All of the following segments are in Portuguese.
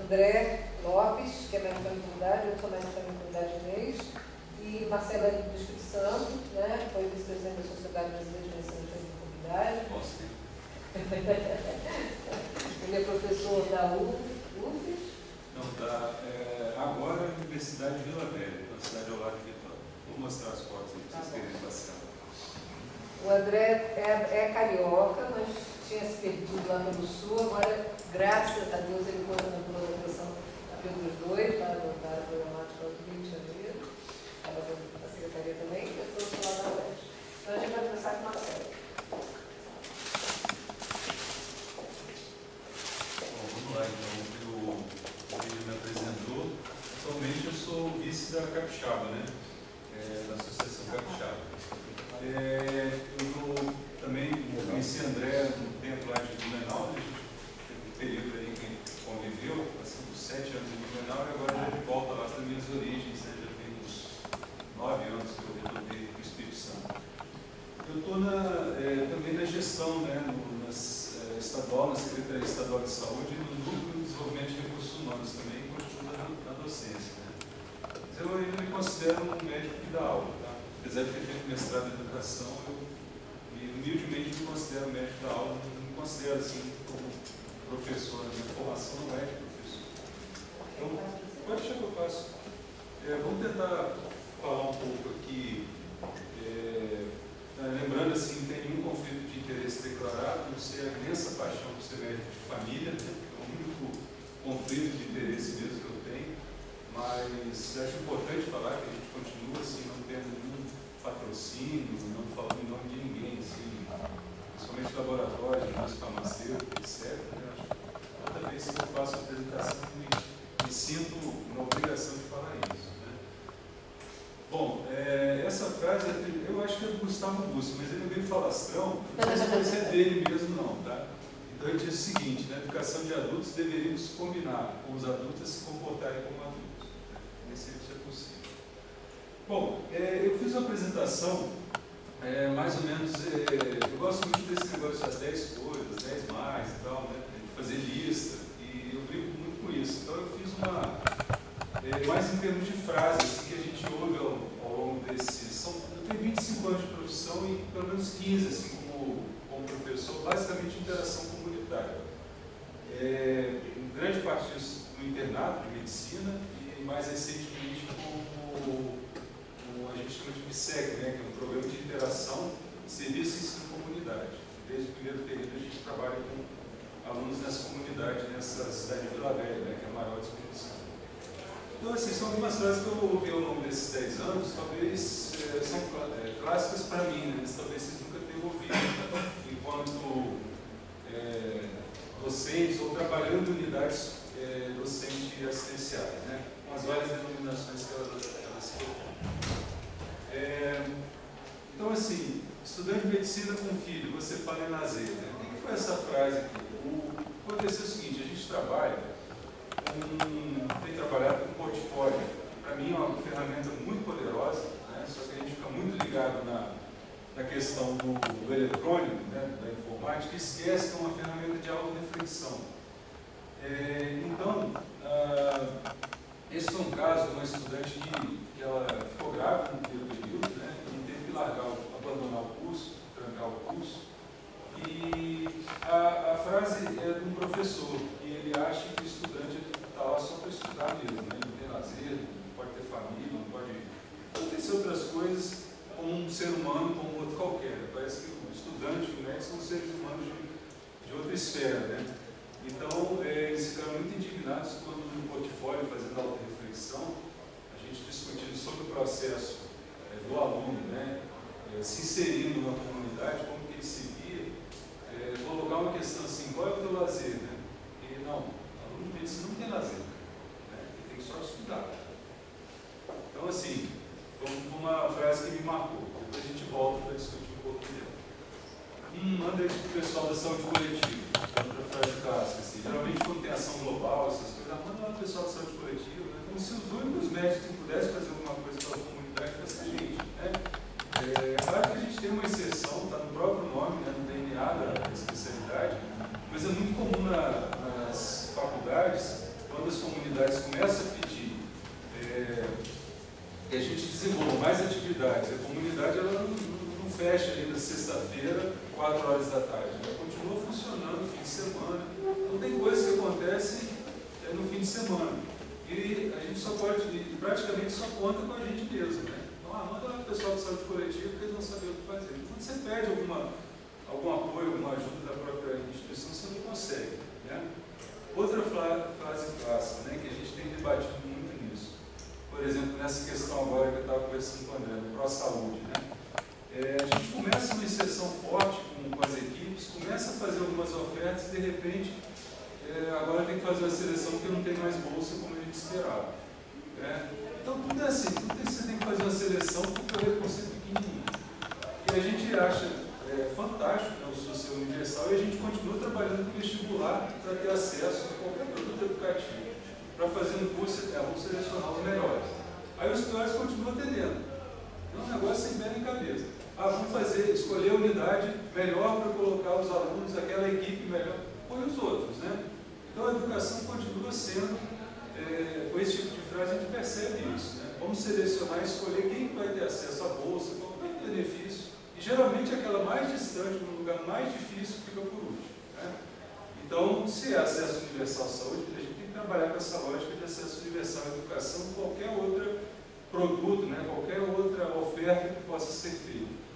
André Lopes, que é médico da maternidade, eu sou médico da maternidade Inês, e Marcela do Espírito Santo, né, foi vice-presidente da Sociedade Brasileira de Medicina de Comunidade. Ele é professor da UFES. Não, agora a Universidade de Vila Velha, na cidade ao lado de Vitória. Vou mostrar as fotos aí para vocês terem passeado. O André é carioca, mas tinha se perdido lá pelo sul. Agora, graças a Deus, ele foi na programação da Pedro II, lá da área programática do Rio de Janeiro. Estava na secretaria também, e eu estou lá na UERJ. Então, a gente vai começar com o Marcelo. Bom, vamos lá, então. Ele me apresentou. Atualmente eu sou vice da Capixaba, né? Da Associação Capixaba. Eu também conheci André no tempo lá de Blumenau, né? Teve um período aí que conviveu, passando 7 anos em Blumenau, e agora já de volta lá para as minhas origens, né? Já tem uns 9 anos que eu retornei para o Espírito Santo. Eu estou também na gestão, né? Na Secretaria Estadual de Saúde e no Núcleo de Desenvolvimento de Recursos Humanos também, e continuo na docência, né? Mas eu ainda me considero um médico que dá aula, tá? Apesar de ter feito mestrado em educação, eu humildemente me considero médico da aula, não me considero assim como professor, a minha formação não é de professor. Então, pode deixar que eu faço. Vamos tentar falar um pouco aqui, lembrando assim, não tem nenhum conflito de interesse declarado, não sei a imensa paixão por ser médico de família, né? É o único conflito de interesse mesmo que eu tenho, mas acho importante falar que a gente continua assim, não tendo nenhum patrocínio, não falando em nome de ninguém, assim, principalmente laboratórios, farmacêuticos, etc. Né? Acho que toda vez que eu faço a apresentação, me sinto na obrigação de falar isso. Né? Bom, essa frase, eu acho que é do Gustavo Bussi, mas ele é meio falastrão, não sei se é dele mesmo não, tá? Então ele diz o seguinte: na educação de adultos deveríamos combinar com os adultos a se comportarem como adultos. Nem sempre isso é possível. Bom, eu fiz uma apresentação, mais ou menos, eu gosto muito desse negócio das 10 coisas, 10 mais e tal, né? De fazer lista, e eu brinco muito com isso. Então eu fiz uma, mais em termos de frases, assim, que a gente ouve ao longo desses, eu tenho 25 anos de profissão e pelo menos 15, assim, como professor, basicamente interação comunitária. Em grande parte disso no internato de medicina e mais recentemente como a gente chama de PSEC, né, que é um programa de interação, serviço e ensino comunidade. Desde o primeiro período a gente trabalha com alunos nessa comunidade, nessa cidade de Vila Velha, né, que é a maior do Espírito Santo. Então, assim, são algumas frases que eu ouvi ao longo desses 10 anos, talvez são clássicas para mim, né, mas talvez vocês nunca tenham ouvido, né, enquanto docentes ou trabalhando em unidades docentes e assistenciais, né, com as várias denominações que elas se propõem. Então, assim, estudante de medicina com filho, você fala em lazer, né? O que foi essa frase aqui? Aconteceu o seguinte: a gente trabalha tem trabalhado com portfólio, que para mim é uma ferramenta muito poderosa, né? Só que a gente fica muito ligado na questão do eletrônico, né? Da informática, e esquece que é uma ferramenta de autorreflexão. Então, esse foi um caso de uma estudante que ela ficou grávida no primeiro período, né, e teve que abandonar o curso, trancar o curso. E a frase é de um professor, e ele acha que o estudante está lá só para estudar mesmo, né, não tem lazer, não pode ter família, não pode acontecer outras coisas como um ser humano, como outro qualquer. Parece que o estudante e o médico são seres humanos de outra esfera, né? Então, eles ficaram muito indignados quando no portfólio, fazendo autorreflexão, a gente discutindo sobre o processo do aluno, né, se inserindo na comunidade, como que ele se via, colocar uma questão assim: qual é o teu lazer? Né? E não, o aluno de medicina não tem lazer, né? Ele tem que só estudar. Então, assim, foi uma frase que me marcou. Depois a gente volta para discutir um pouco dela. Manda isso para o pessoal da saúde coletiva, outra frase clássica, assim. Geralmente quando tem ação global, essas coisas, manda lá para o pessoal da saúde coletiva, né? Como se os únicos médicos que pudessem fazer alguma coisa pela comunidade fosse a gente, né? Claro que a gente tem uma exceção, está no próprio nome, né, no DNA da especialidade, mas é muito comum na praticamente só conta com a gente mesmo, né? Então, manda lá o pessoal de saúde coletiva que eles vão saber o que fazer. Quando você pede algum apoio, alguma ajuda da própria instituição, você não consegue, né? Outra frase clássica, né, que a gente tem debatido muito nisso, por exemplo, nessa questão agora que eu estava conversando com o André, no pró-saúde, né? A gente começa uma inserção forte com as equipes, começa a fazer algumas ofertas e, de repente, agora tem que fazer uma seleção porque não tem mais bolsa como a gente esperava. Né? Então, tudo é assim, você tem que fazer uma seleção porque o recurso é pequenininho. E a gente acha fantástico, né, o SUS ser universal, e a gente continua trabalhando com vestibular para ter acesso a qualquer produto educativo. Para fazer um curso, vamos selecionar os melhores. Aí os piores continuam atendendo. Então, o negócio sem pé nem cabeça. Vamos escolher a unidade melhor para colocar os alunos, aquela equipe melhor, põe os outros, né? Então, a educação continua sendo, com esse tipo de frase, a gente percebe isso, né? Vamos selecionar e escolher quem vai ter acesso à bolsa, qualquer benefício. E, geralmente, aquela mais distante, no lugar mais difícil, fica por último, né? Então, se é acesso universal à saúde, a gente tem que trabalhar com essa lógica de acesso universal à educação, qualquer outro produto, né? Qualquer outra oferta que possa ser feita.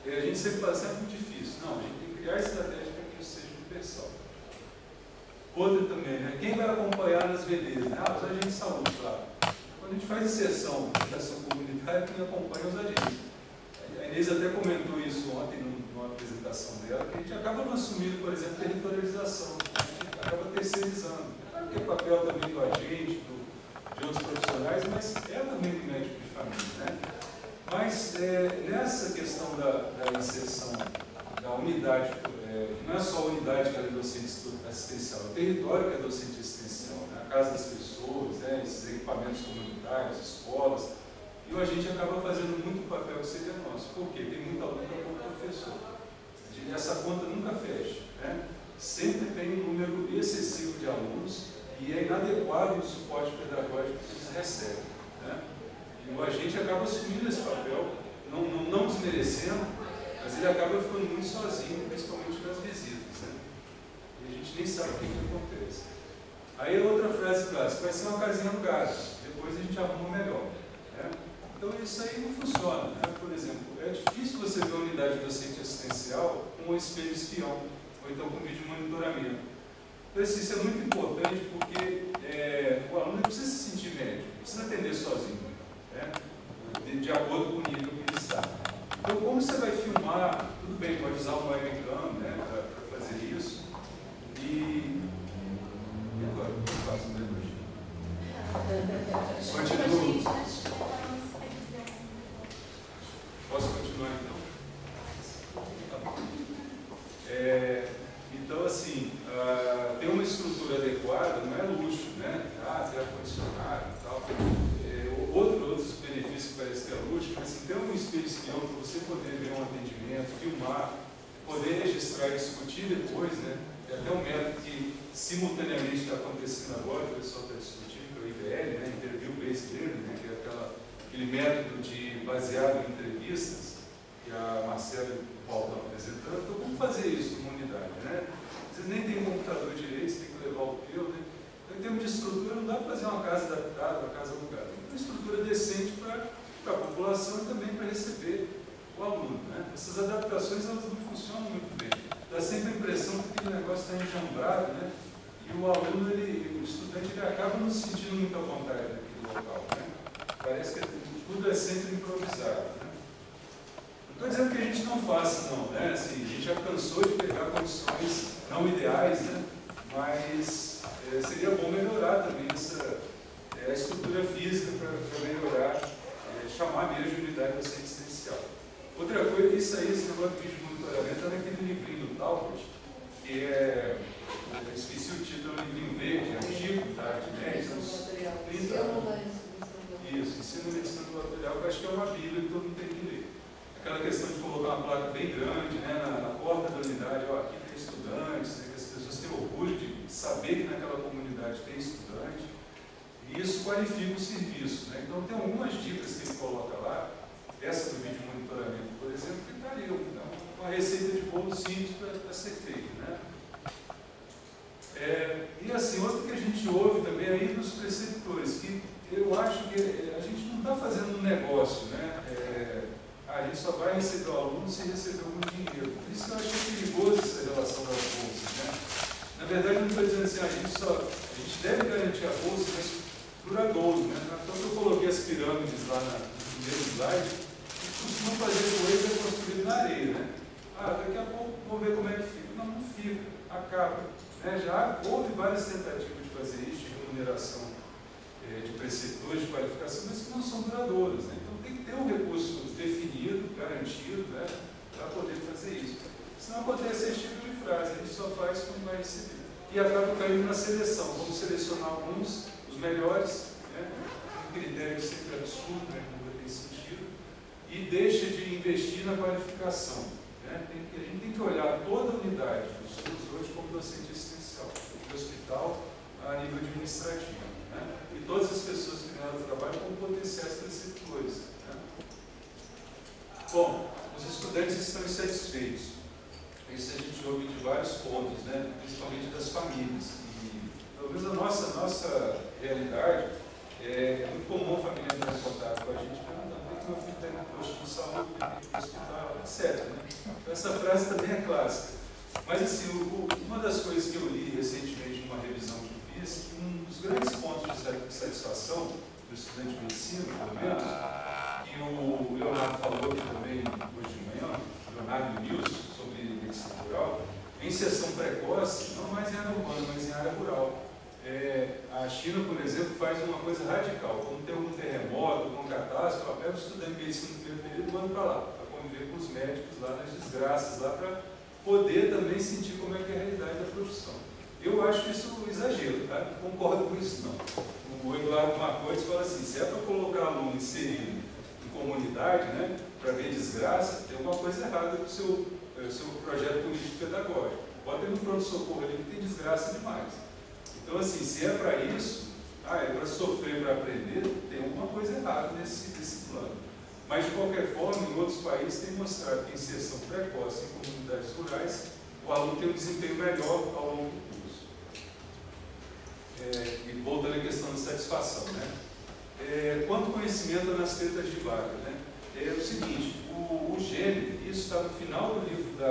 A gente sempre fala assim, é muito difícil. Não, a gente tem que criar estratégia para que isso seja universal. Outra também, né? Quem vai acompanhar nas VDs? Né? Os agentes de saúde, claro. Quando a gente faz inserção dessa comunidade, quem acompanha os agentes. A Inês até comentou isso ontem numa apresentação dela, que a gente acaba não assumindo, por exemplo, territorialização. A gente acaba terceirizando. Claro que é papel também do agente, de outros profissionais, mas é também do médico de família, né? Mas nessa questão da inserção da unidade, não é só a unidade que é docente assistencial, é o território que é docente assistencial, né? A casa das pessoas, né? Esses equipamentos comunitários, escolas, e a gente acaba fazendo muito papel que seria nosso. Por quê? Tem muito aluno para pouco professor. Essa conta nunca fecha, né? Sempre tem um número excessivo de alunos e é inadequado o suporte pedagógico que eles recebem, né? E o agente acaba assumindo esse papel, não desmerecendo, mas ele acaba ficando muito sozinho, principalmente nas visitas, né? E a gente nem sabe o que acontece. Aí outra frase clássica, vai ser uma casinha no gás, depois a gente arruma melhor, né? Então isso aí não funciona, né? Por exemplo, é difícil você ver uma unidade docente assistencial com um espelho espião, ou então com vídeo monitoramento. Então isso é muito importante porque o aluno não precisa se sentir médico, não precisa atender sozinho, né? De acordo com o nível que ele está. Então, como você vai filmar, tudo bem, pode usar um webcam, né, para fazer isso. E agora, eu faço um elogio. Continua. Posso continuar então? Tá bom. Então, assim, ter uma estrutura adequada não é luxo, né? Ter ar-condicionado e tal. Outros benefícios que parece que é luxo, mas assim, ter um espelho espião para você poder ver um atendimento, filmar, poder registrar e discutir depois, né? É até um método que simultaneamente está acontecendo agora, o pessoal está discutindo, que é o IBL, né? Interview Based Learning, né? Que é aquele método baseado em entrevistas que a Marcela e o Paulo estão apresentando. Então, como fazer isso numa unidade, né? Vocês nem têm computador direito, você tem que levar o teu, né? Então, em termos de estrutura, não dá para fazer uma casa adaptada, uma casa alugada. Tem uma estrutura decente para a população e também para receber o aluno, né? Essas adaptações, elas não funcionam muito bem. Dá sempre a impressão que aquele negócio está enjambrado, né? E o aluno, o estudante, ele acaba não se sentindo muito à vontade naquele local, né? Parece que tudo é sempre improvisado, né? Não estou dizendo que a gente não faça, não, né? Assim, a gente já cansou de pegar condições não ideais, né? Mas seria bom melhorar também a estrutura física para melhorar, chamar mesmo de unidade docente assistencial. Outra coisa, esse negócio de vídeo de monitoramento é naquele livrinho do Talbot, que eu esqueci o título, é um livrinho verde, antigo, tá? De médicos, 30 anos. Isso, ensino medicina do material, que eu acho que é uma bíblia que todo mundo tem que ler. Aquela questão de colocar uma placa bem grande, né, na porta da unidade, ó, aqui tem estudantes, né, que as pessoas têm orgulho de saber que naquela comunidade tem estudante, e isso qualifica o serviço, né? Então tem algumas dicas que ele coloca lá, essa do vídeo monitoramento, por exemplo, que está ali, uma receita de bolo simples para ser feita, né? E E assim, outro que a gente ouve também aí dos preceptores, que eu acho que a gente não está fazendo um negócio, né? A gente só vai receber o aluno se receber algum dinheiro. Por isso que eu acho perigoso essa relação das bolsas, né? Na verdade, eu não estou dizendo assim, a gente deve garantir a bolsa, mas duradouro, né? Então, eu coloquei as pirâmides lá no primeiro slide, e costumam fazer coisa construída na areia, né? Daqui a pouco vamos ver como é que fica. Não, não fica, acaba. Né? Já houve várias tentativas de fazer isso, de remuneração de preceptores, de qualificação, mas que não são duradouras, né? Então, tem que ter um recurso definido, garantido, né? Para poder fazer isso. Senão acontece esse tipo de frase, a gente só faz quando vai receber. E acaba caindo na seleção. Vamos selecionar alguns, os melhores, né? Um critério sempre absurdo, né? Que não tem sentido, e deixa de investir na qualificação. Né? A gente tem que olhar toda a unidade do SUS hoje como docente assistencial, do hospital a nível administrativo. Né? E todas as pessoas que ganham trabalho como potenciais preceptores. Né? Bom, os estudantes estão insatisfeitos. Isso a gente ouve de vários pontos, né? Principalmente das famílias. E talvez a nossa realidade é muito comum a família entrar em contato com a gente perguntando por que meu filho está indo no posto de saúde, para o hospital, etc. Né? Então, essa frase também é clássica. Mas, assim, uma das coisas que eu li recentemente numa revisão que eu fiz, que um dos grandes pontos de satisfação do estudante de medicina, pelo menos, que o Leonardo falou aqui também hoje de manhã, Leonardo e Nilson, sobre medicina rural, em inserção precoce, não mais em área urbana, mas em área rural. A China, por exemplo, faz uma coisa radical. Quando tem algum terremoto, alguma catástrofe, pega o estudante de medicina no primeiro período e manda para lá, para conviver com os médicos lá nas desgraças, lá para poder também sentir como é que é a realidade da profissão. Eu acho isso um exagero, tá? Não concordo com isso, não. O Eduardo Marcotes fala assim, se é para colocar aluno inserido em comunidade, né, para ver desgraça, tem uma coisa errada com o seu projeto político-pedagógico. Bota ele no pronto-socorro ali que tem desgraça demais. Então, assim, se é para isso, é para sofrer, para aprender, tem alguma coisa errada nesse plano. Mas, de qualquer forma, em outros países tem mostrado que a inserção precoce em comunidades rurais, o aluno tem um desempenho melhor ao longo do curso. E voltando à questão da satisfação, né? Quanto conhecimento nas tetas de vaga, né? É o seguinte, o gênero, isso está no final do livro do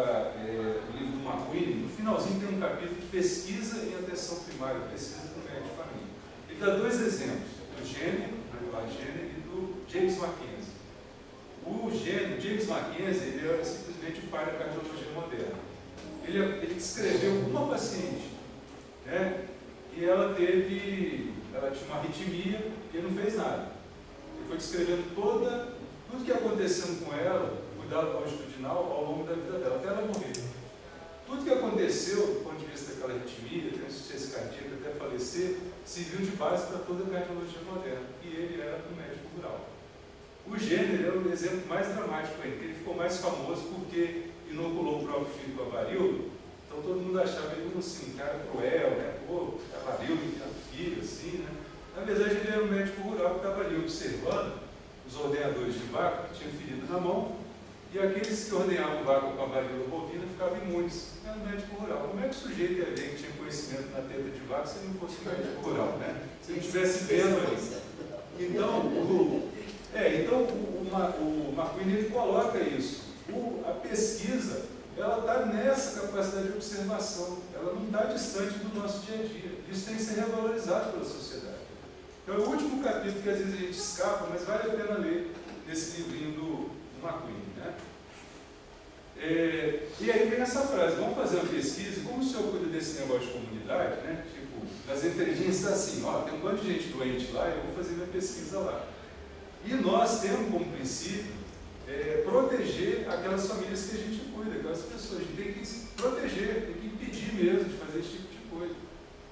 McQueen, no finalzinho tem um capítulo de pesquisa em atenção primária, pesquisa do médico de família. Ele dá dois exemplos, do gênero, e do James Mackenzie. O gênero, James Mackenzie, ele era simplesmente o pai da cardiologia moderna. Ele descreveu uma paciente, né, e ela tinha uma arritmia e ele não fez nada. Ele foi descrevendo tudo que ia acontecendo com ela, cuidado longitudinal, ao longo da vida dela, até ela morrer. Tudo que aconteceu, do ponto de vista daquela arritmia, até insuficiência cardíaca, até falecer, serviu de base para toda a cardiologia moderna. E ele era um médico rural. O gênero é o exemplo mais dramático ainda, porque ele ficou mais famoso porque inoculou o próprio filho com a varíola. Então todo mundo achava ele assim, um cara cruel, né? Pô, a varíola enfiando filho, assim, né? Na verdade, ele era um médico rural que estava ali observando os ordenadores de vaca, que tinham ferida na mão, e aqueles que ordenhavam vaca com a varíola bovina ficavam imunes. Era um médico rural. Como é que o sujeito ia ver que tinha conhecimento na teta de vaca se ele não fosse um médico rural, né? Se ele estivesse vendo ali. Então, o McQueen ele coloca isso. A pesquisa, ela está nessa capacidade de observação. Ela não está distante do nosso dia a dia. Isso tem que ser revalorizado pela sociedade. Então, é o último capítulo que às vezes a gente escapa, mas vale a pena ler nesse livrinho do McQueen, né? E aí vem essa frase, vamos fazer uma pesquisa, como o senhor cuida desse negócio de comunidade, né? Tipo, nas entrelinhas está assim, ó, tem um bando de gente doente lá, eu vou fazer minha pesquisa lá. E nós temos como princípio proteger aquelas famílias que a gente cuida, aquelas pessoas, a gente tem que se proteger, tem que impedir mesmo de fazer esse tipo de coisa,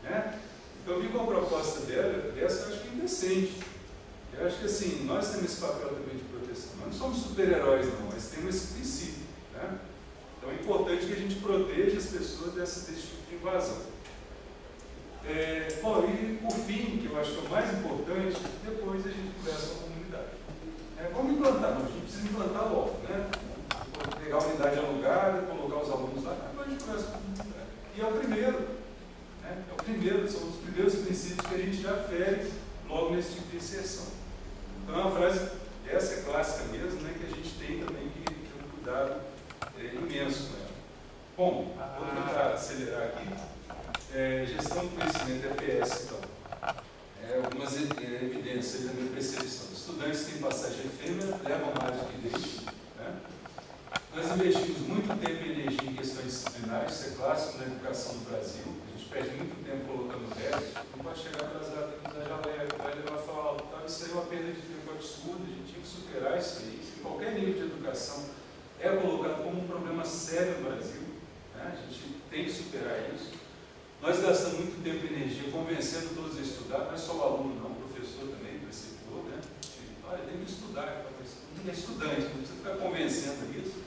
né? Então eu vi com a proposta dessa, eu acho que é indecente. Eu acho que assim, nós temos esse papel também de proteção. Nós não somos super-heróis não, mas temos esse princípio, né? Então é importante que a gente proteja as pessoas desse tipo de invasão. Bom, e por fim, que eu acho que é o mais importante, depois a gente conversa com a comunidade. Vamos implantar, mas a gente precisa implantar logo, né? Pegar a unidade alugada, colocar os alunos lá, depois a gente conversa com a comunidade. E é o primeiro, né? É o que a são os primeiros princípios que a gente já fere logo nesse tipo de inserção. Então é uma frase, essa é clássica mesmo, né, que a gente tem também que ter um cuidado imenso com ela. Bom, vou tentar acelerar aqui. Gestão do conhecimento, EPS, então. Algumas evidências da minha percepção. Estudantes têm passagem efêmera, levam mais do que deixam. Né? Nós investimos muito tempo e energia em questões disciplinares, isso é clássico na educação do Brasil. A gente perde muito tempo colocando regras, não pode chegar atrasado aqui na jaleia, vai levar falta, tá? Isso aí é uma perda de tempo absurda, a gente tinha que superar isso aí. Em qualquer nível de educação é colocado como um problema sério no Brasil, né? A gente tem que superar isso. Nós gastamos muito tempo e energia convencendo todos a estudar, não é só o aluno não, o professor também, o preceptor, né? Olha, tem que estudar, não é estudante, não precisa ficar convencendo isso.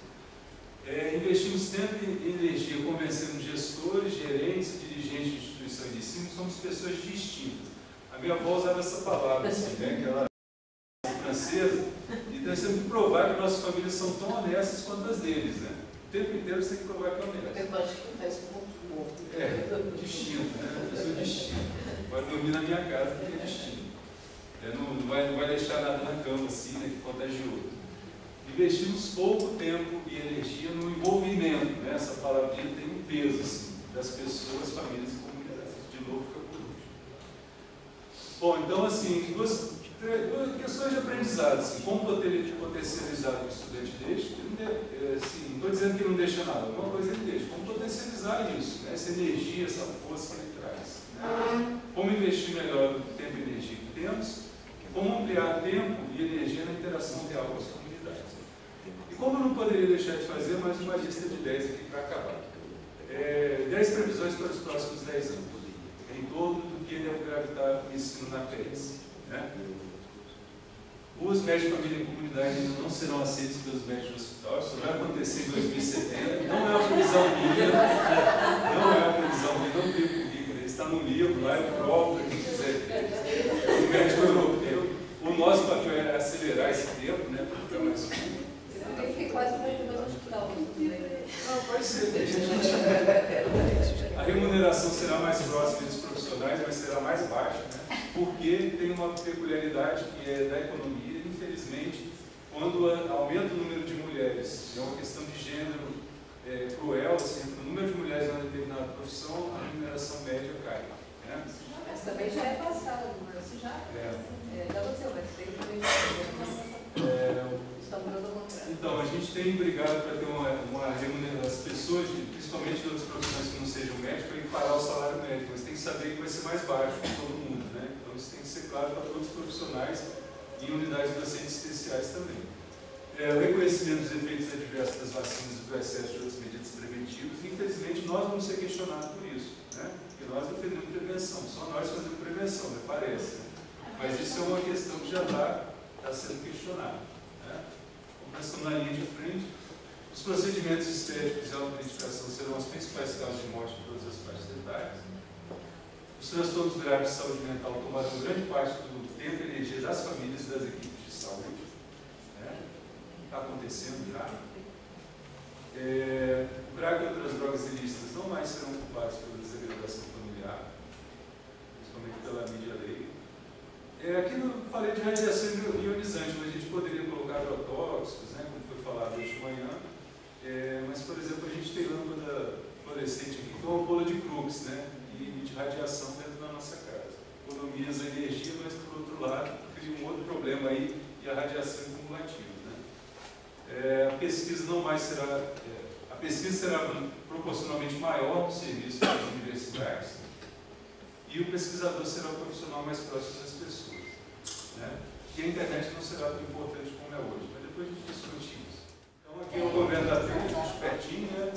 Investimos tempo e energia convencendo gestores, gerentes e dirigentes de instituições de ensino, somos pessoas distintas. A minha avó usava essa palavra, assim, né, que ela é francesa, e nós temos que provar que nossas famílias são tão honestas quanto as deles, né? O tempo inteiro você tem que provar que é honesto. Eu acho que faz muito bom. Distinto, né? Pessoa distinta. Vai dormir na minha casa porque é distinto. Não vai deixar nada na cama assim, né, que contagioso. Investimos pouco tempo e energia no envolvimento, né? Essa palavrinha tem um peso assim, das pessoas, famílias e comunidades. De novo, fica por último. Bom, então, assim, duas questões de aprendizado. Assim, como potencializar o que o estudante deixa. Assim, não estou dizendo que não deixa nada, alguma coisa ele deixa. Como potencializar isso, né? Essa energia, essa força que ele traz. Né? Como investir melhor no tempo e energia que temos. Como ampliar tempo e energia na interação real com as comunidades. E como eu não poderia deixar de fazer mais uma lista de 10 aqui para acabar. 10 previsões para os próximos 10 anos, em torno do que deve gravitar o ensino na PES. Né? Os médicos de família e comunidade ainda não serão aceitos pelos médicos do hospital, isso vai acontecer em 2070, não é uma previsão minha, não tem comigo, está no livro, lá eu provo, quem quiser ver. O médico europeu, o nosso papel é acelerar esse tempo, né, para ficar mais curto. Tem que ficar quase no hospital. Não, vai ser. A remuneração será mais próxima dos profissionais, mas será mais baixa, né? Porque tem uma peculiaridade que é da economia, infelizmente, quando aumenta o número de mulheres, é uma questão de gênero cruel, assim, o número de mulheres em uma determinada profissão, a remuneração média cai. Né? Mas também já é passado, isso já aconteceu, mas tem também Então, a gente tem brigado para ter uma remuneração das pessoas, principalmente de outras profissões que não sejam médicos, para equiparar o salário médico, mas tem que saber que vai ser mais baixo para todo mundo, né? Então isso tem que ser claro para todos os profissionais e unidades docentes especiais também. O reconhecimento dos efeitos adversos das vacinas e do excesso de outras medidas preventivas, infelizmente nós vamos ser questionados por isso, né? Porque nós defendemos prevenção, só nós fazemos prevenção, me parece. Né? Mas isso é uma questão que já está sendo questionada. Né? Começando na linha de frente, os procedimentos estéticos e a autoidentificação serão as principais causas de morte de todas as faixas etárias. Os transtornos graves de saúde mental tomarão grande parte do tempo e energia das famílias e das equipes de saúde. Está acontecendo já. O crack e outras drogas ilícitas não mais serão culpados pela desagregação familiar, principalmente pela mídia leiga. Aqui eu falei de radiação ionizante, mas a gente poderia colocar agrotóxicos, né, como foi falado hoje de manhã. Mas, por exemplo, a gente tem lâmpada fluorescente aqui, que é uma ampola de Crookes, né, e de radiação dentro da nossa casa. Economiza energia, mas, por outro lado, cria um outro problema aí, e a radiação é cumulativa. Né. A pesquisa será proporcionalmente maior no serviço das universidades, e o pesquisador será o profissional mais próximo das pessoas. Né? E a internet não será tão importante como é hoje, mas depois a gente discute isso. Então aqui é o governo da frente, pertinho, né?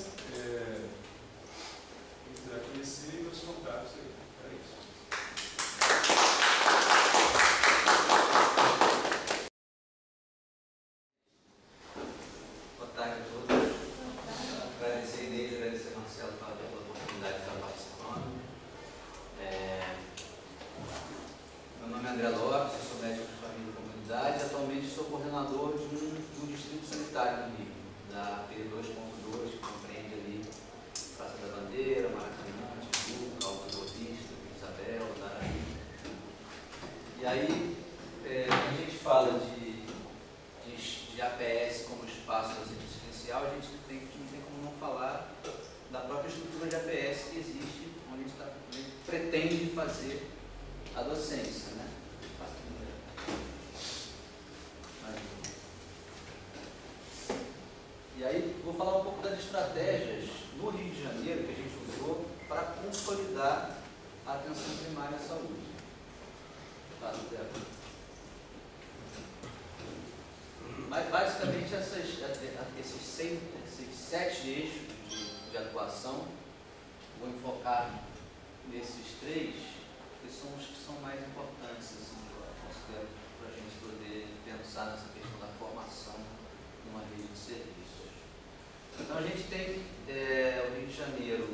Quem quiser conhecer, meus contatos aí. É isso. Boa tarde a todos. Agradecer Marcelo pela oportunidade de estar participando. Meu nome é André Lopes, eu sou médico de família e comunidade e atualmente sou coordenador de um distrito sanitário no Rio, da P2.2, que compreende ali Praça da Bandeira, Maracanã, Tijuca, Alto Boa Vista, ser a docência, né? E aí, vou falar um pouco das estratégias no Rio de Janeiro que a gente usou para consolidar a atenção primária à saúde. Mas, basicamente, esses 7 eixos de atuação, vou enfocar nesses 3, que são os que são mais importantes, assim, eu considero, para a gente poder pensar nessa questão da formação numa rede de serviços. Então, a gente tem o Rio de Janeiro,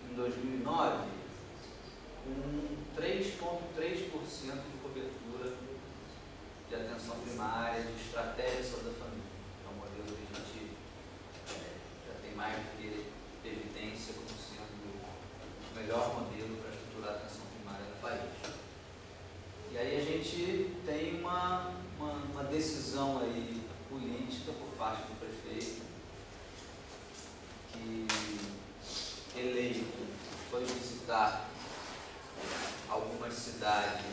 em 2009, com 3,3% de cobertura de atenção primária, de estratégia de saúde da família. É um modelo que a gente já tem mais do que evidência como sendo o melhor modelo para estruturar a atenção primária do país. E aí a gente tem uma decisão aí política por parte do prefeito, que eleito foi visitar algumas cidades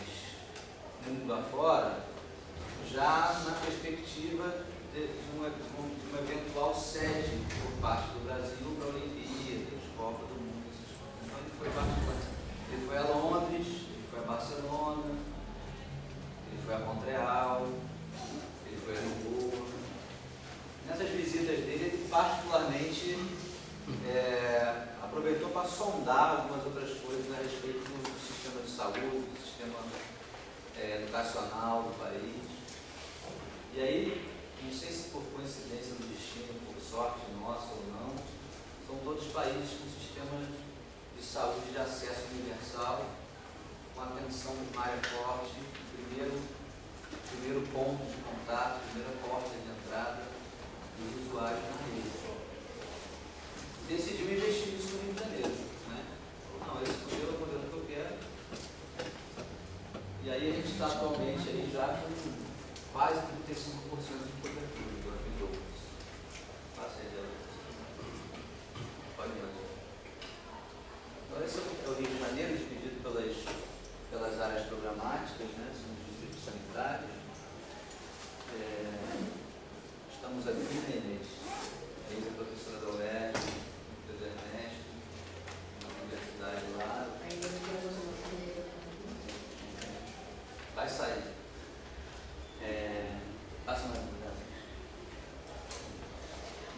mundo afora, já na perspectiva de uma eventual sede por parte do Brasil para a Olimpíadas, Copa do Mundo, essas coisas. Então ele foi a Londres, ele foi a Barcelona, ele foi a Montreal, ele foi a Lisboa. Nessas visitas dele, ele particularmente aproveitou para sondar algumas outras coisas a respeito do sistema de saúde, do sistema educacional do país. E aí, não sei se por coincidência do destino, por sorte nossa ou não, são todos países com sistema de saúde de acesso universal, com atenção primária forte, primeiro ponto de contato, primeira porta de entrada dos usuários na rede. Decidiu investir nisso no Rio de Janeiro, né? Não, esse modelo é o modelo que eu quero. E aí a gente está atualmente aí já com quase 35% de cobertura em 2012. Passa aí, pode ir. Então esse é o Rio de Janeiro, dividido pelas áreas programáticas, né? São os distritos sanitários. Estamos aqui, né, Inês? A Inês é professora da UERJ, do Ernesto, na universidade lá. Vai sair. Passa mais um gráfico.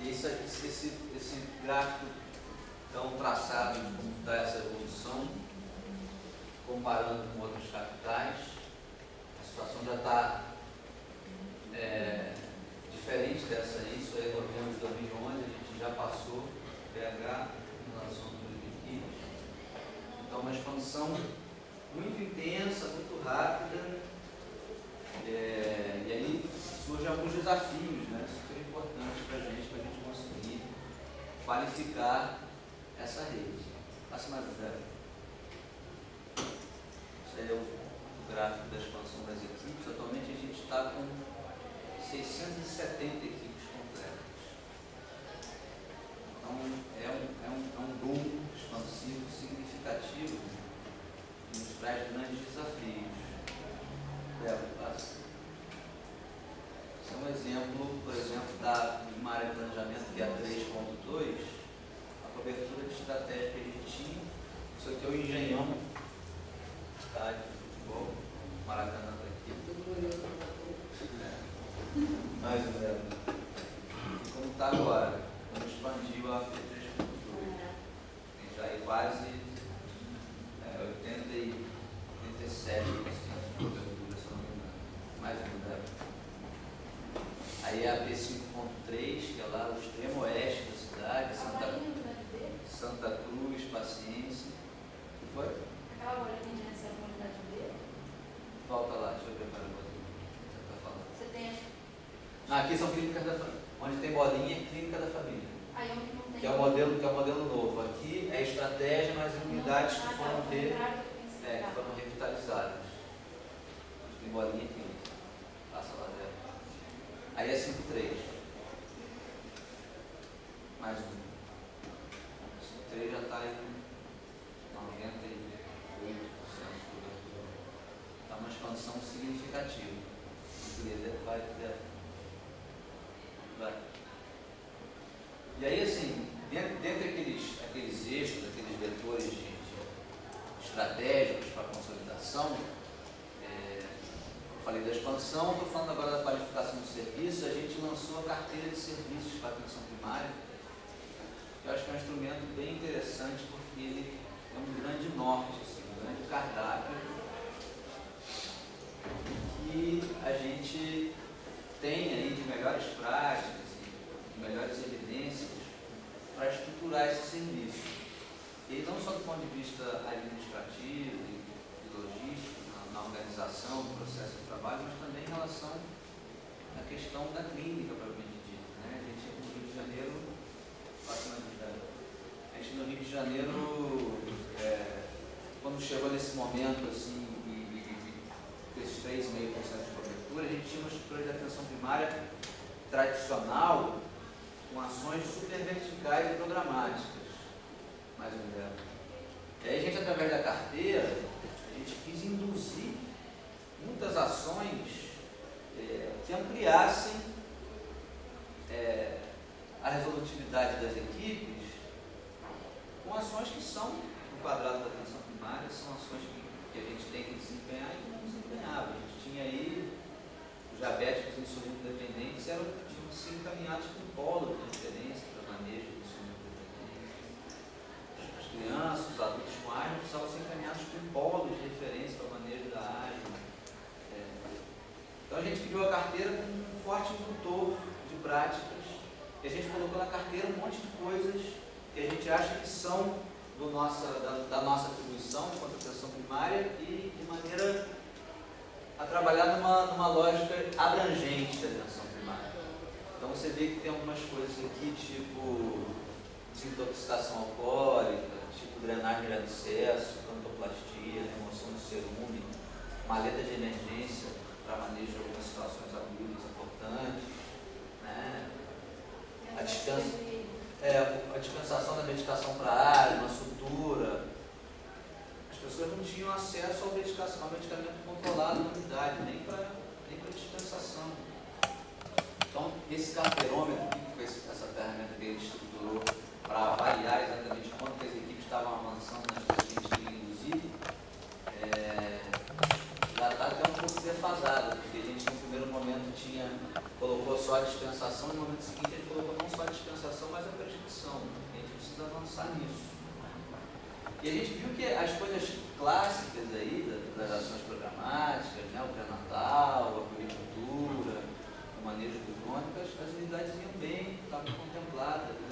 E esse gráfico tão traçado dá essa evolução, comparando com outras capitais. A situação já está diferente dessa aí. Isso aí é novembro de 2011, a gente já passou PH em relação ao Olimpíadas. Então, uma expansão muito intensa, muito rápida, e aí surgem alguns desafios, né, super importantes para a gente conseguir qualificar essa rede. Passa mais um gráfico. Esse aí é o gráfico da expansão das equipes. Atualmente a gente está com 670 equipes completas. Então é um boom expansivo significativo, que nos traz grandes desafios. Passa. Esse é um exemplo, por exemplo, de uma área de planejamento que é a 3.2, a cobertura de estratégia que a gente tinha. Isso aqui é o Engenhão, estádio de futebol, Maracanã está aqui. Mais um zero. E como está agora, como expandiu a P3.2. Tem já aí quase 87% de cobertura, se não me engano. Mais um zero. Aí a P5.3, que é lá o extremo oeste da cidade, Santa Cruz, Paciência. O que foi? Aquela bolinha nessa comunidade B? Volta lá, deixa eu ver para você. Você está falando. Você tem. Aqui são clínicas da família. Onde tem bolinha é clínica da família. Aí onde não tem. Que é o modelo novo. Aqui é estratégia, mas em unidades que foram que foram revitalizadas. Onde tem bolinha é clínica. Passa lá dentro. Aí é 5.3. Mais um. 5.3 já está em 98%. expansão significativa. Vai. E aí, assim, dentre aqueles eixos, aqueles vetores estratégicos para a consolidação, eu falei da expansão, estou falando agora da qualificação de serviços. A gente lançou a carteira de serviços para a atenção primária, que eu acho que é um instrumento bem interessante, porque ele é um grande norte, assim, um grande cardápio, que a gente tem aí de melhores práticas, de melhores evidências para estruturar esse serviço. E não só do ponto de vista administrativo e logístico, na organização do processo de trabalho, mas também em relação à questão da clínica, propriamente dita, né? A gente no Rio de Janeiro, quando chegou nesse momento, assim, desses 3,5% de cobertura, a gente tinha uma estrutura de atenção primária tradicional, com ações super verticais e programáticas, mais ou menos. E aí a gente, através da carteira, a gente quis induzir muitas ações que ampliassem a resolutividade das equipes, com ações que são, no quadrado da atenção primária, são ações que a gente tem que desempenhar e que não desempenhava. A gente tinha aí os diabéticos insulino dependentes, tinham sido encaminhados para o polo de referência para manejo de insulino dependente. As crianças, os adultos com asma precisavam ser encaminhados para o polo de referência para manejo da asma. Então a gente criou a carteira com um forte indutor de práticas, e a gente colocou na carteira um monte de coisas que a gente acha que são da nossa atribuição enquanto atenção primária, e de maneira a trabalhar numa lógica abrangente da atenção primária. Então você vê que tem algumas coisas aqui, tipo desintoxicação alcoólica, tipo drenagem de abscesso, cantoplastia, remoção do cerume, maleta de emergência para manejo de algumas situações agudas importantes, né? A dispensação da medicação para asma, sutura. As pessoas não tinham acesso ao medicamento controlado na unidade, nem para dispensação. Então, esse carteirômetro, que foi essa ferramenta que ele estruturou para avaliar exatamente quanto as equipes estavam avançando nas coisas que a gente queria induzir, já está até um pouco defasada, porque a gente no primeiro momento colocou só a dispensação, e no momento seguinte a gente colocou não só a dispensação, mas a prescrição. A gente precisa avançar nisso. E a gente viu que as coisas clássicas aí, das ações programáticas, né, o pré-natal, a puericultura, o manejo do crônico, as unidades iam bem, estavam contempladas, né,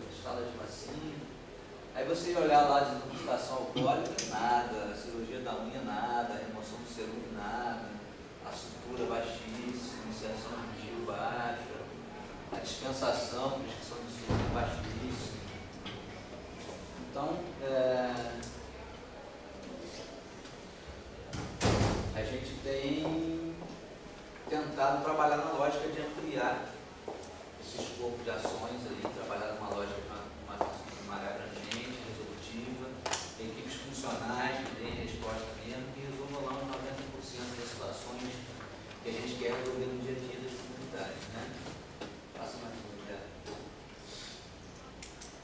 as salas de vacina. Aí você ia olhar lá a desintoxicação alcoólica, nada, a cirurgia da unha, nada, a remoção do cerume, nada, a sutura baixíssima, a inserção de giro baixa, a dispensação, prescrição de insulina baixíssima. Então, a gente tem tentado trabalhar na lógica de ampliar esse escopo de ações ali, trabalhar numa lógica de uma atenção primária abrangente, resolutiva, equipes funcionais que deem resposta mesmo, que resolvam lá uns 90% das situações que a gente quer resolver no dia a dia das comunidades, né? Passa mais um,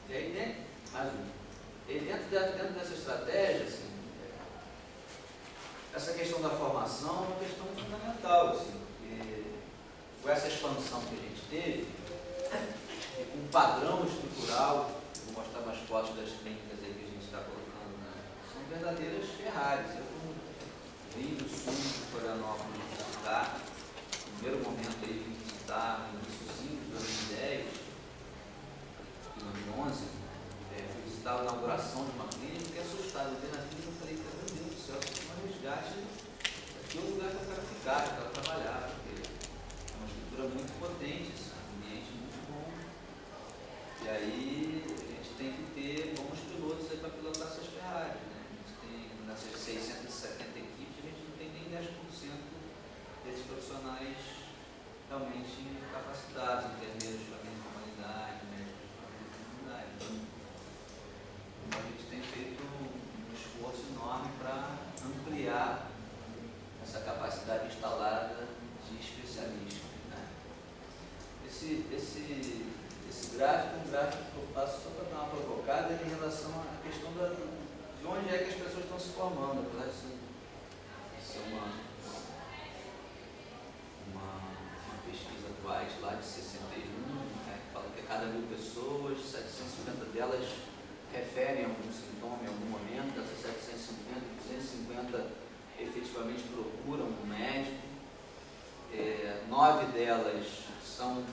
E aí, mais um. E dentro dessa estratégia, assim, essa questão da formação é uma questão fundamental, assim, porque com essa expansão que a gente teve, e com um padrão estrutural, vou mostrar mais fotos das clínicas aí que a gente está colocando, né? São verdadeiras Ferraris. Eu vim do sul de Florianópolis visitar, no primeiro momento aí vim visitar no iníciozinho de 2010, em 2011, fui visitar a inauguração de uma clínica, fiquei assustado. Eu vi na clínica e falei, meu Deus do céu, isso é um resgate, aqui é o lugar que eu quero ficar, que eu quero trabalhar, porque é uma estrutura muito potente, um ambiente muito bom. E aí a gente tem que ter bons pilotos aí para pilotar essas Ferraris, né? A gente tem, nessas 670 equipes, a gente não tem nem 10% desses profissionais realmente capacitados, enfermeiros de família e comunidade, médicos de família e comunidade. Então a gente tem feito um esforço enorme para ampliar essa capacidade instalada de especialista, né? Esse gráfico é um gráfico que eu faço só para dar uma provocada em relação à questão de onde é que as pessoas estão se formando, apesar de ser uma pesquisa do White lá de 61, né, que fala que a cada 1000 pessoas, 750 delas referem a algum sintoma em algum momento, dessas 750, 250 efetivamente procuram um médico, 9 delas são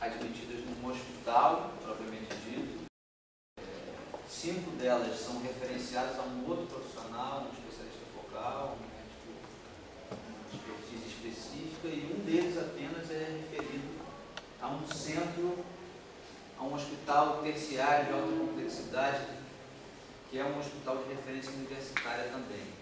admitidas num hospital, propriamente dito, 5 delas são referenciadas a um outro profissional, um especialista focal, um médico de expertise específica, e um deles apenas é referido a um centro, a um hospital terciário de alta complexidade, que é um hospital de referência universitária também.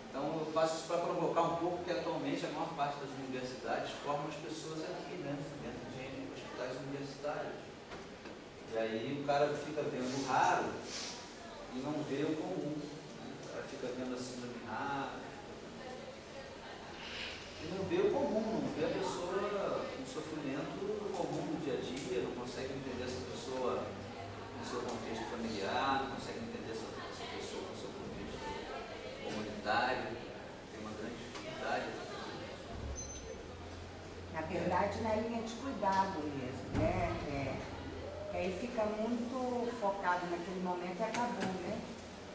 Então eu faço isso para provocar um pouco que atualmente a maior parte das universidades forma as pessoas aqui, né, dentro de hospitais universitários. E aí o cara fica vendo o raro e não vê o comum, né? O cara fica vendo a síndrome rara e não vê o comum, não vê a pessoa com sofrimento comum do dia a dia, não consegue entender essa pessoa no seu contexto familiar, não consegue entender essa pessoa no seu contexto comunitário, tem uma grande dificuldade. Na verdade, na linha de cuidado mesmo, né? Aí fica muito focado naquele momento e acabou, né?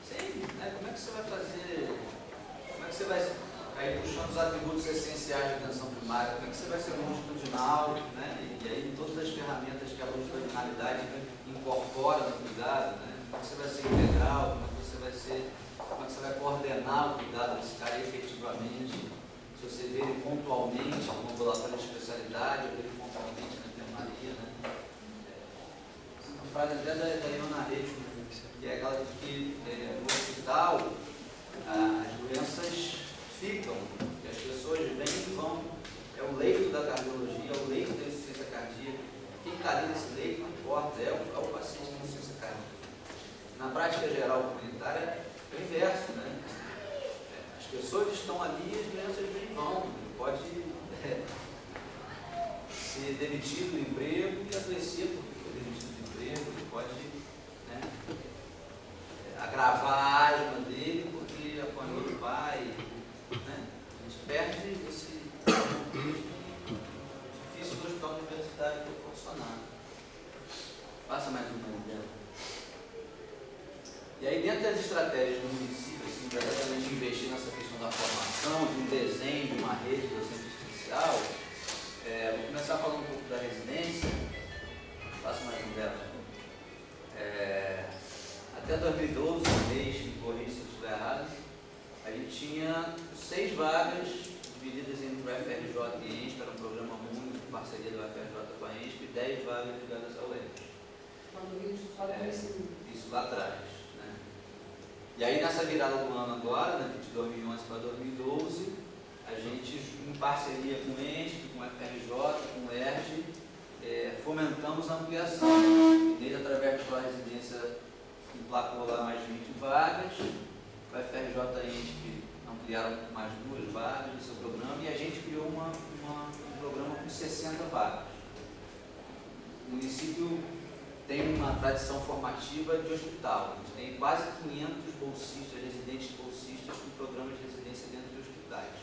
Sim, né? Como é que você vai fazer, como é que você vai, aí puxando os atributos essenciais da atenção primária, como é que você vai ser longitudinal, né? E aí todas as ferramentas que a longitudinalidade incorpora no cuidado, né? Como é que você vai ser integral, como é que você vai coordenar o cuidado desse cara efetivamente, se você vê ele pontualmente no ambulatório de especialidade, ou ele pontualmente na enfermaria, né? Uma frase até da Iona Reis, que é aquela de que no hospital as doenças ficam, que as pessoas vêm e vão. É o leito da cardiologia, é o leito da insuficiência cardíaca. Quem está ali nesse leito não importa, é o paciente com insuficiência cardíaca. Na prática geral comunitária é o inverso, né? As pessoas estão ali e as doenças vêm e vão. Ele pode ser demitido do emprego e adoecer porque foi demitido do emprego. Ele pode, né, agravar a asma dele porque apanhou do pai. Né? A gente perde esse contexto difícil do hospital universitário proporcionar. Passa mais um momento. E aí, dentro das estratégias do município, assim, verdadeiramente investir nessa questão da formação, de um desenho, de uma rede docente especial, vou começar falando um pouco da residência. Passa mais um dela. Até 2012, me corrija se eu estiver errado, a gente tinha 6 vagas divididas entre o FRJ e ENSP, era um programa único, parceria do FRJ com a ENSP, e 10 vagas ligadas ao ENSP. Isso lá atrás. Né? E aí nessa virada do ano agora, né, de 2011 para 2012, a gente, em parceria com o ENSP, com o FRJ, com o ERJ, fomentamos a ampliação. Desde através da residência emplacou lá mais 20 vagas, o FRJ e a ENSP ampliaram mais 2 vagas no seu programa e a gente criou um programa com 60 vagas. O município tem uma tradição formativa de hospital. A gente tem quase 500 bolsistas, residentes bolsistas com programas de residência dentro de hospitais.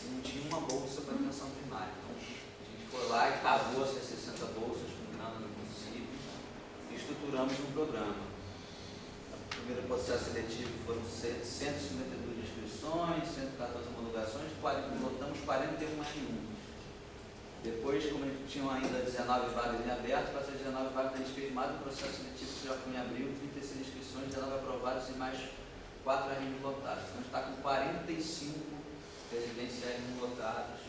Não tinha uma bolsa para atenção primária. Então, a gente foi lá e cavou essas 60 bolsas com grana no município e estruturamos um programa. O primeiro processo seletivo foram 152 inscrições, 114 homologações, lotamos 41 R1. Depois, como a gente tinha ainda 19 vagas em aberto, para essas 19 vagas a gente fez mais um processo seletivo que já foi em abril, 36 inscrições, 19 aprovados e mais 4 R1 lotados. Então a gente está com 45 residências R1 lotadas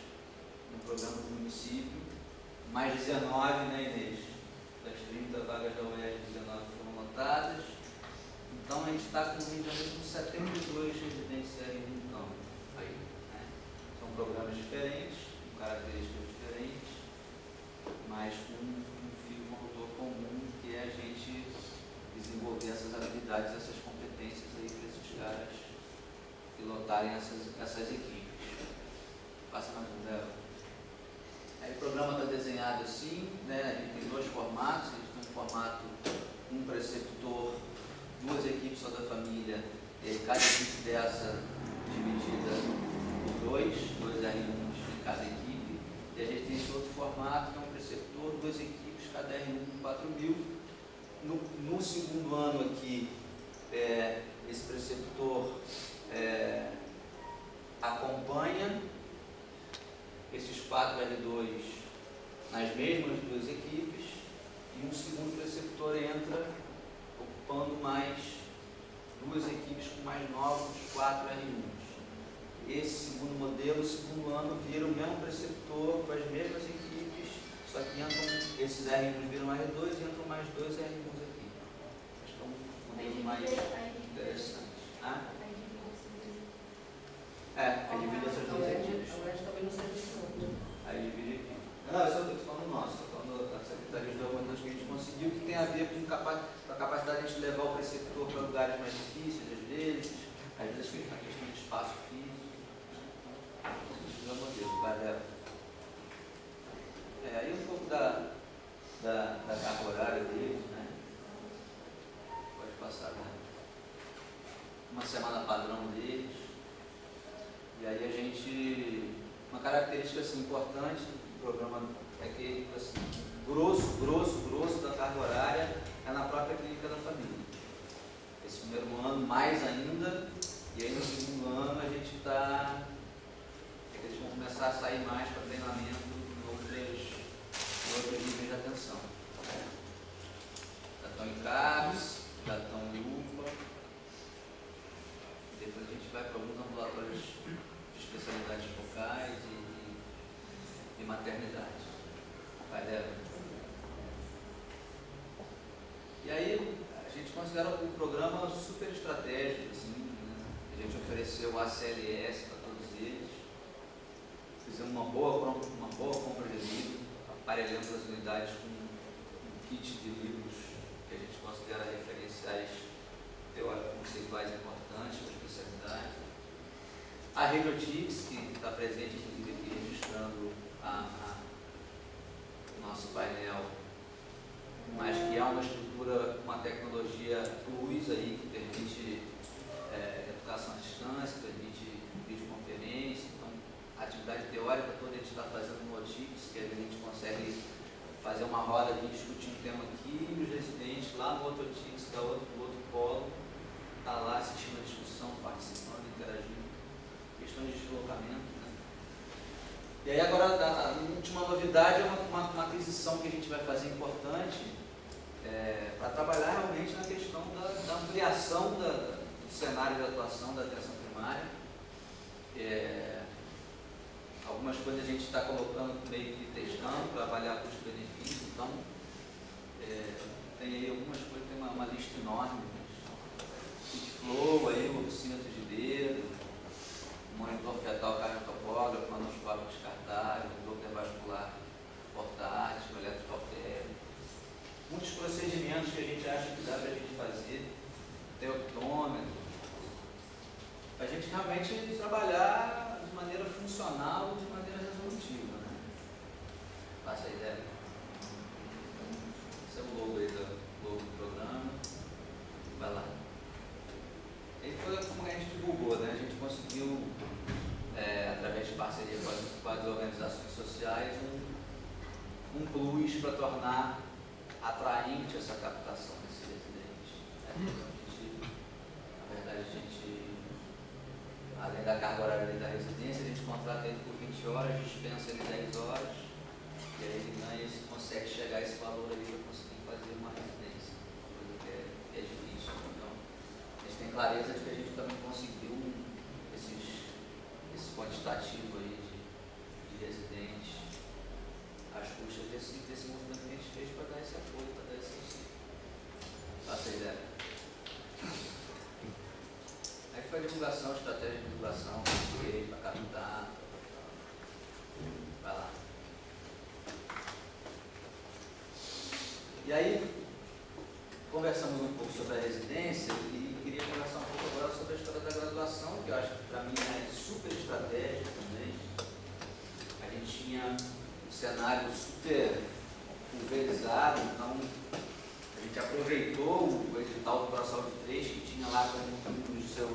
no programa do município, mais 19, né, Inês? Das 30 vagas da UERJ, 19 foram lotadas. Então a gente está com 72 residências R1 então, aí, né? São programas diferentes, com características diferentes, mas com um fio condutor comum, que é a gente desenvolver essas habilidades, essas competências aí para esses caras pilotarem essas equipes. Passa na bunda. Aí o programa está desenhado assim, né? A gente tem dois formatos, a gente tem um formato, um preceptor, duas equipes só da família, e aí cada equipe dessa dividida por dois R1 em cada equipe, e a gente tem esse outro formato, que é um preceptor, duas equipes, cada R1 com 4.000. No segundo ano aqui, esse preceptor acompanha esses 4 R2 nas mesmas duas equipes, e um segundo preceptor entra ocupando mais duas equipes com mais novos 4 R1s. Esse segundo modelo, o segundo ano, vira o mesmo preceptor com as mesmas equipes, só que entram, esses R1s viram mais R2 e entram mais 2 R1s aqui. Acho que é um modelo mais interessante. Aí divide essas duas equipes. Também não sei disso. Aí divide aqui. Não, eu só estou falando nosso, estou falando da Secretaria de Desenvolvimento que a gente conseguiu, que tem a ver com a capacidade de a gente levar o preceptor para lugares mais difíceis, às vezes a questão de espaço físico. Esse é o modelo, galera. Aí um pouco da carga horária deles, né? Pode passar, né? Uma semana padrão deles. E aí a gente, uma característica assim, importante do programa é que, assim, grosso da carga horária é na própria clínica da família. Esse primeiro ano mais ainda, e aí no segundo ano a gente está, eles vão começar a sair mais para treinamento em outros níveis de atenção. Já estão em CAPS, já estão em UPA, depois a gente vai para alguns ambulatórios de especialidades focais e maternidade. Vai dela. E aí a gente considera o programa super estratégico, assim, né? A gente ofereceu o ACLS para todos eles, fizemos uma boa compra de livros, aparelhamos as unidades com um kit de livros que a gente considera referenciais teóricos conceituais importantes para a especialidade. A Radiotix, que está presente inclusive aqui registrando o nosso painel, mas que é uma estrutura, uma tecnologia plus aí, que permite educação à distância, permite videoconferência. Então, a atividade teórica toda a gente está fazendo no OTIX, que a gente consegue fazer uma roda aqui, discutir um tema aqui, e os residentes lá no outro OTIX, que é outro polo, está lá assistindo a discussão, participando, interagindo. Questão de deslocamento, né? E aí agora a última novidade é uma aquisição que a gente vai fazer importante para trabalhar realmente na questão da ampliação do cenário de atuação da atenção primária. Algumas coisas a gente está colocando meio que testando para avaliar custo-benefício, então tem aí algumas coisas, tem uma lista enorme, kit flow, aí, oxímetro de dedo, monitor fetal cardiotopógrafo, manoscópio descartável, Doppler vascular portátil, eletrocautério. Muitos procedimentos que a gente acha que dá para a gente fazer, teoptômetro, para a gente realmente trabalhar de maneira funcional, de maneira resolutiva, né? Passa a ideia. Esse é o logo aí do programa. Vai lá. E foi como a gente divulgou, né? A gente conseguiu, através de parceria com as organizações sociais, um plus para tornar atraente essa captação desses residentes. Na verdade, além da carga horária da residência, a gente contrata ele por 20 horas, dispensa ele 10 horas, e aí ele ganha, consegue chegar a esse valor aí para conseguir fazer uma residência, coisa que é difícil. Então, a gente tem clareza de que a gente também conseguiu esse quantitativo aí de residentes às custas desse movimento que a gente fez para dar esse apoio, para dar esse auxílio. Passa a ideia. Aí foi a divulgação, estratégia de divulgação, para captar. Vai lá. E aí, conversamos um pouco sobre a residência e queria conversar um pouco agora sobre a história da graduação, que eu acho que para mim é super estratégica também. A gente tinha um cenário super pulverizado, então a gente aproveitou o edital do ProSaúde 3, que tinha lá como um dos seus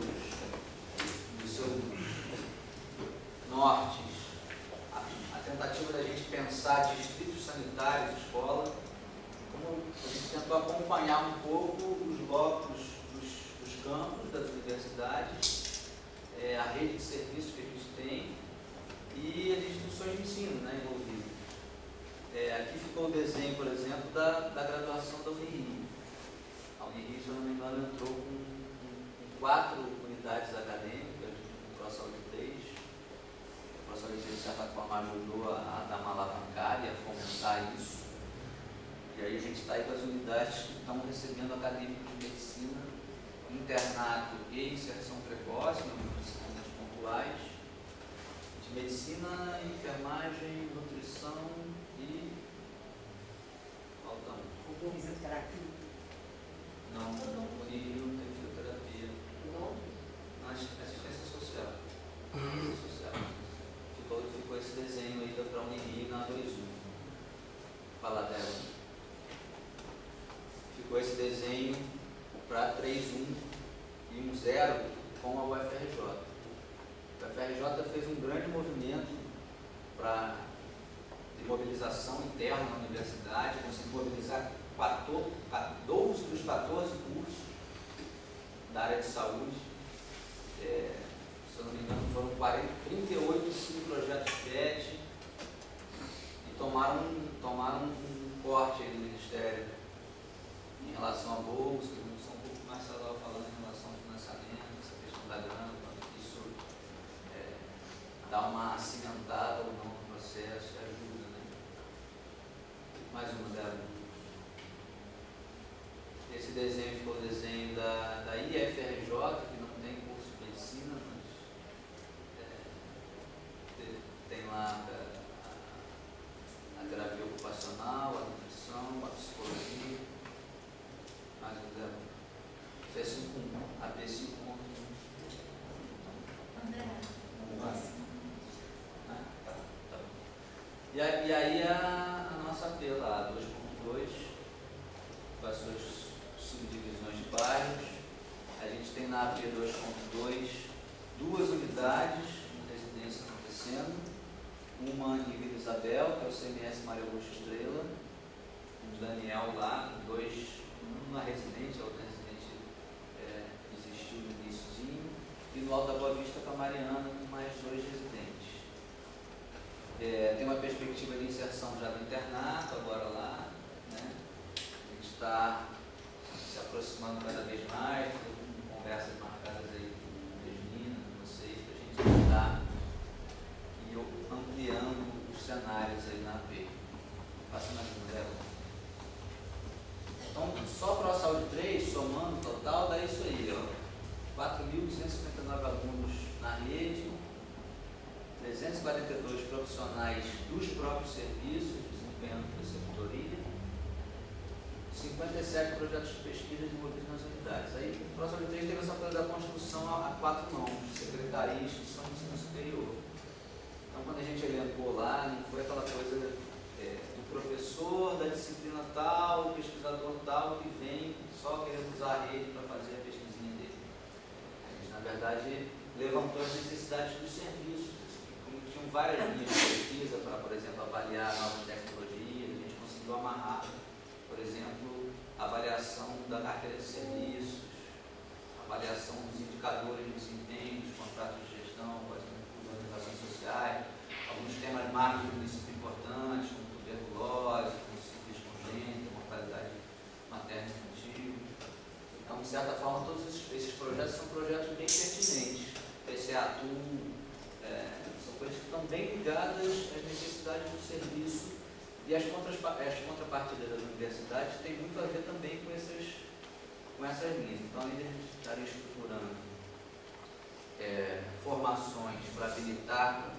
nortes a tentativa da gente pensar distritos sanitários, escola, como a gente tentou acompanhar um pouco os blocos dos campos, das universidades, a rede de serviços que a gente tem e as instituições de ensino, né, envolvidas. Aqui ficou o desenho, por exemplo, da graduação da Unirio. A Unirio, se eu não me engano, entrou com 4 unidades acadêmicas, no ProSaúde 3. O ProSaúde 3, de certa forma, ajudou a dar uma alavancada e a fomentar isso. E aí a gente está aí com as unidades que estão recebendo acadêmicos de medicina, internato e inserção precoce, em algumas disciplinas pontuais, de medicina, enfermagem, nutrição e falta um. Fisioterapia. Não, Unirio não tem fisioterapia. Não? Assistência social. Assistência social. Ficou esse desenho aí para a Unirio na 21. Fala dela. Ficou esse desenho para 3.1 e 1.0 com a UFRJ. A UFRJ fez um grande movimento de mobilização interna na universidade, conseguiu mobilizar 12 dos 14 cursos da área de saúde. Se eu não me engano, foram 38 projetos PET e tomaram um corte aí do Ministério em relação a bolsa, são um pouco mais estava falando em relação ao financiamento, essa questão da grana, quanto isso dá uma cimentada ou não no processo e ajuda, né? Mais uma dela. Esse desenho ficou o desenho da IFRJ, que não tem curso de medicina, mas tem lá a terapia ocupacional, a nutrição, a psicologia. Mais um dela. P5.1, a P5.1. André. E aí a nossa AP lá, 2.2, com as suas subdivisões de bairros. A gente tem na AP 2.2 2 unidades de residência acontecendo. Uma em Vila Isabel, que é o CMS Maria Augusta Estrela, o Daniel lá, uma residente, a outra residente existiu no iníciozinho, e no Alto da Boa Vista com a Mariana, com mais 2 residentes. Tem uma perspectiva de inserção já no internato, agora lá, né? A gente está se aproximando cada vez mais, tem conversas marcadas aí com Regina, com vocês, para a gente tentar ir ampliando os cenários aí na AP. Passa mais um dela. Então, só para a Saúde 3, somando o total, dá isso aí, ó. 4.259 alunos na rede, 342 profissionais dos próprios serviços, desempenhando preceptoria, 57 projetos de pesquisa desenvolvidos nas unidades. Aí, o ProSaúde 3 teve essa coisa da construção a 4 mãos, secretaria e instituição de ensino superior. Então, quando a gente elencou lá, não foi aquela coisa do professor da disciplina tal, do pesquisador tal, que vem só querendo usar a rede para fazer a pesquisinha dele. A gente, na verdade, levantou as necessidades dos serviços. Como tinham várias linhas de pesquisa para, por exemplo, avaliar novas tecnologias, a gente conseguiu amarrar, por exemplo, a avaliação da carteira de serviços, a avaliação dos indicadores de desempenho, dos contratos de gestão, por exemplo, das organizações sociais, alguns temas macro do município importantes, como tuberculose, como sífilis congênita, mortalidade materna e infantil. Então, de certa forma, todos esses projetos são projetos bem pertinentes. PCA-TU, são coisas que estão bem ligadas às necessidades do serviço e as contrapartidas das universidades têm muito a ver também com essas linhas. Então, além de a gente estar estruturando formações para habilitar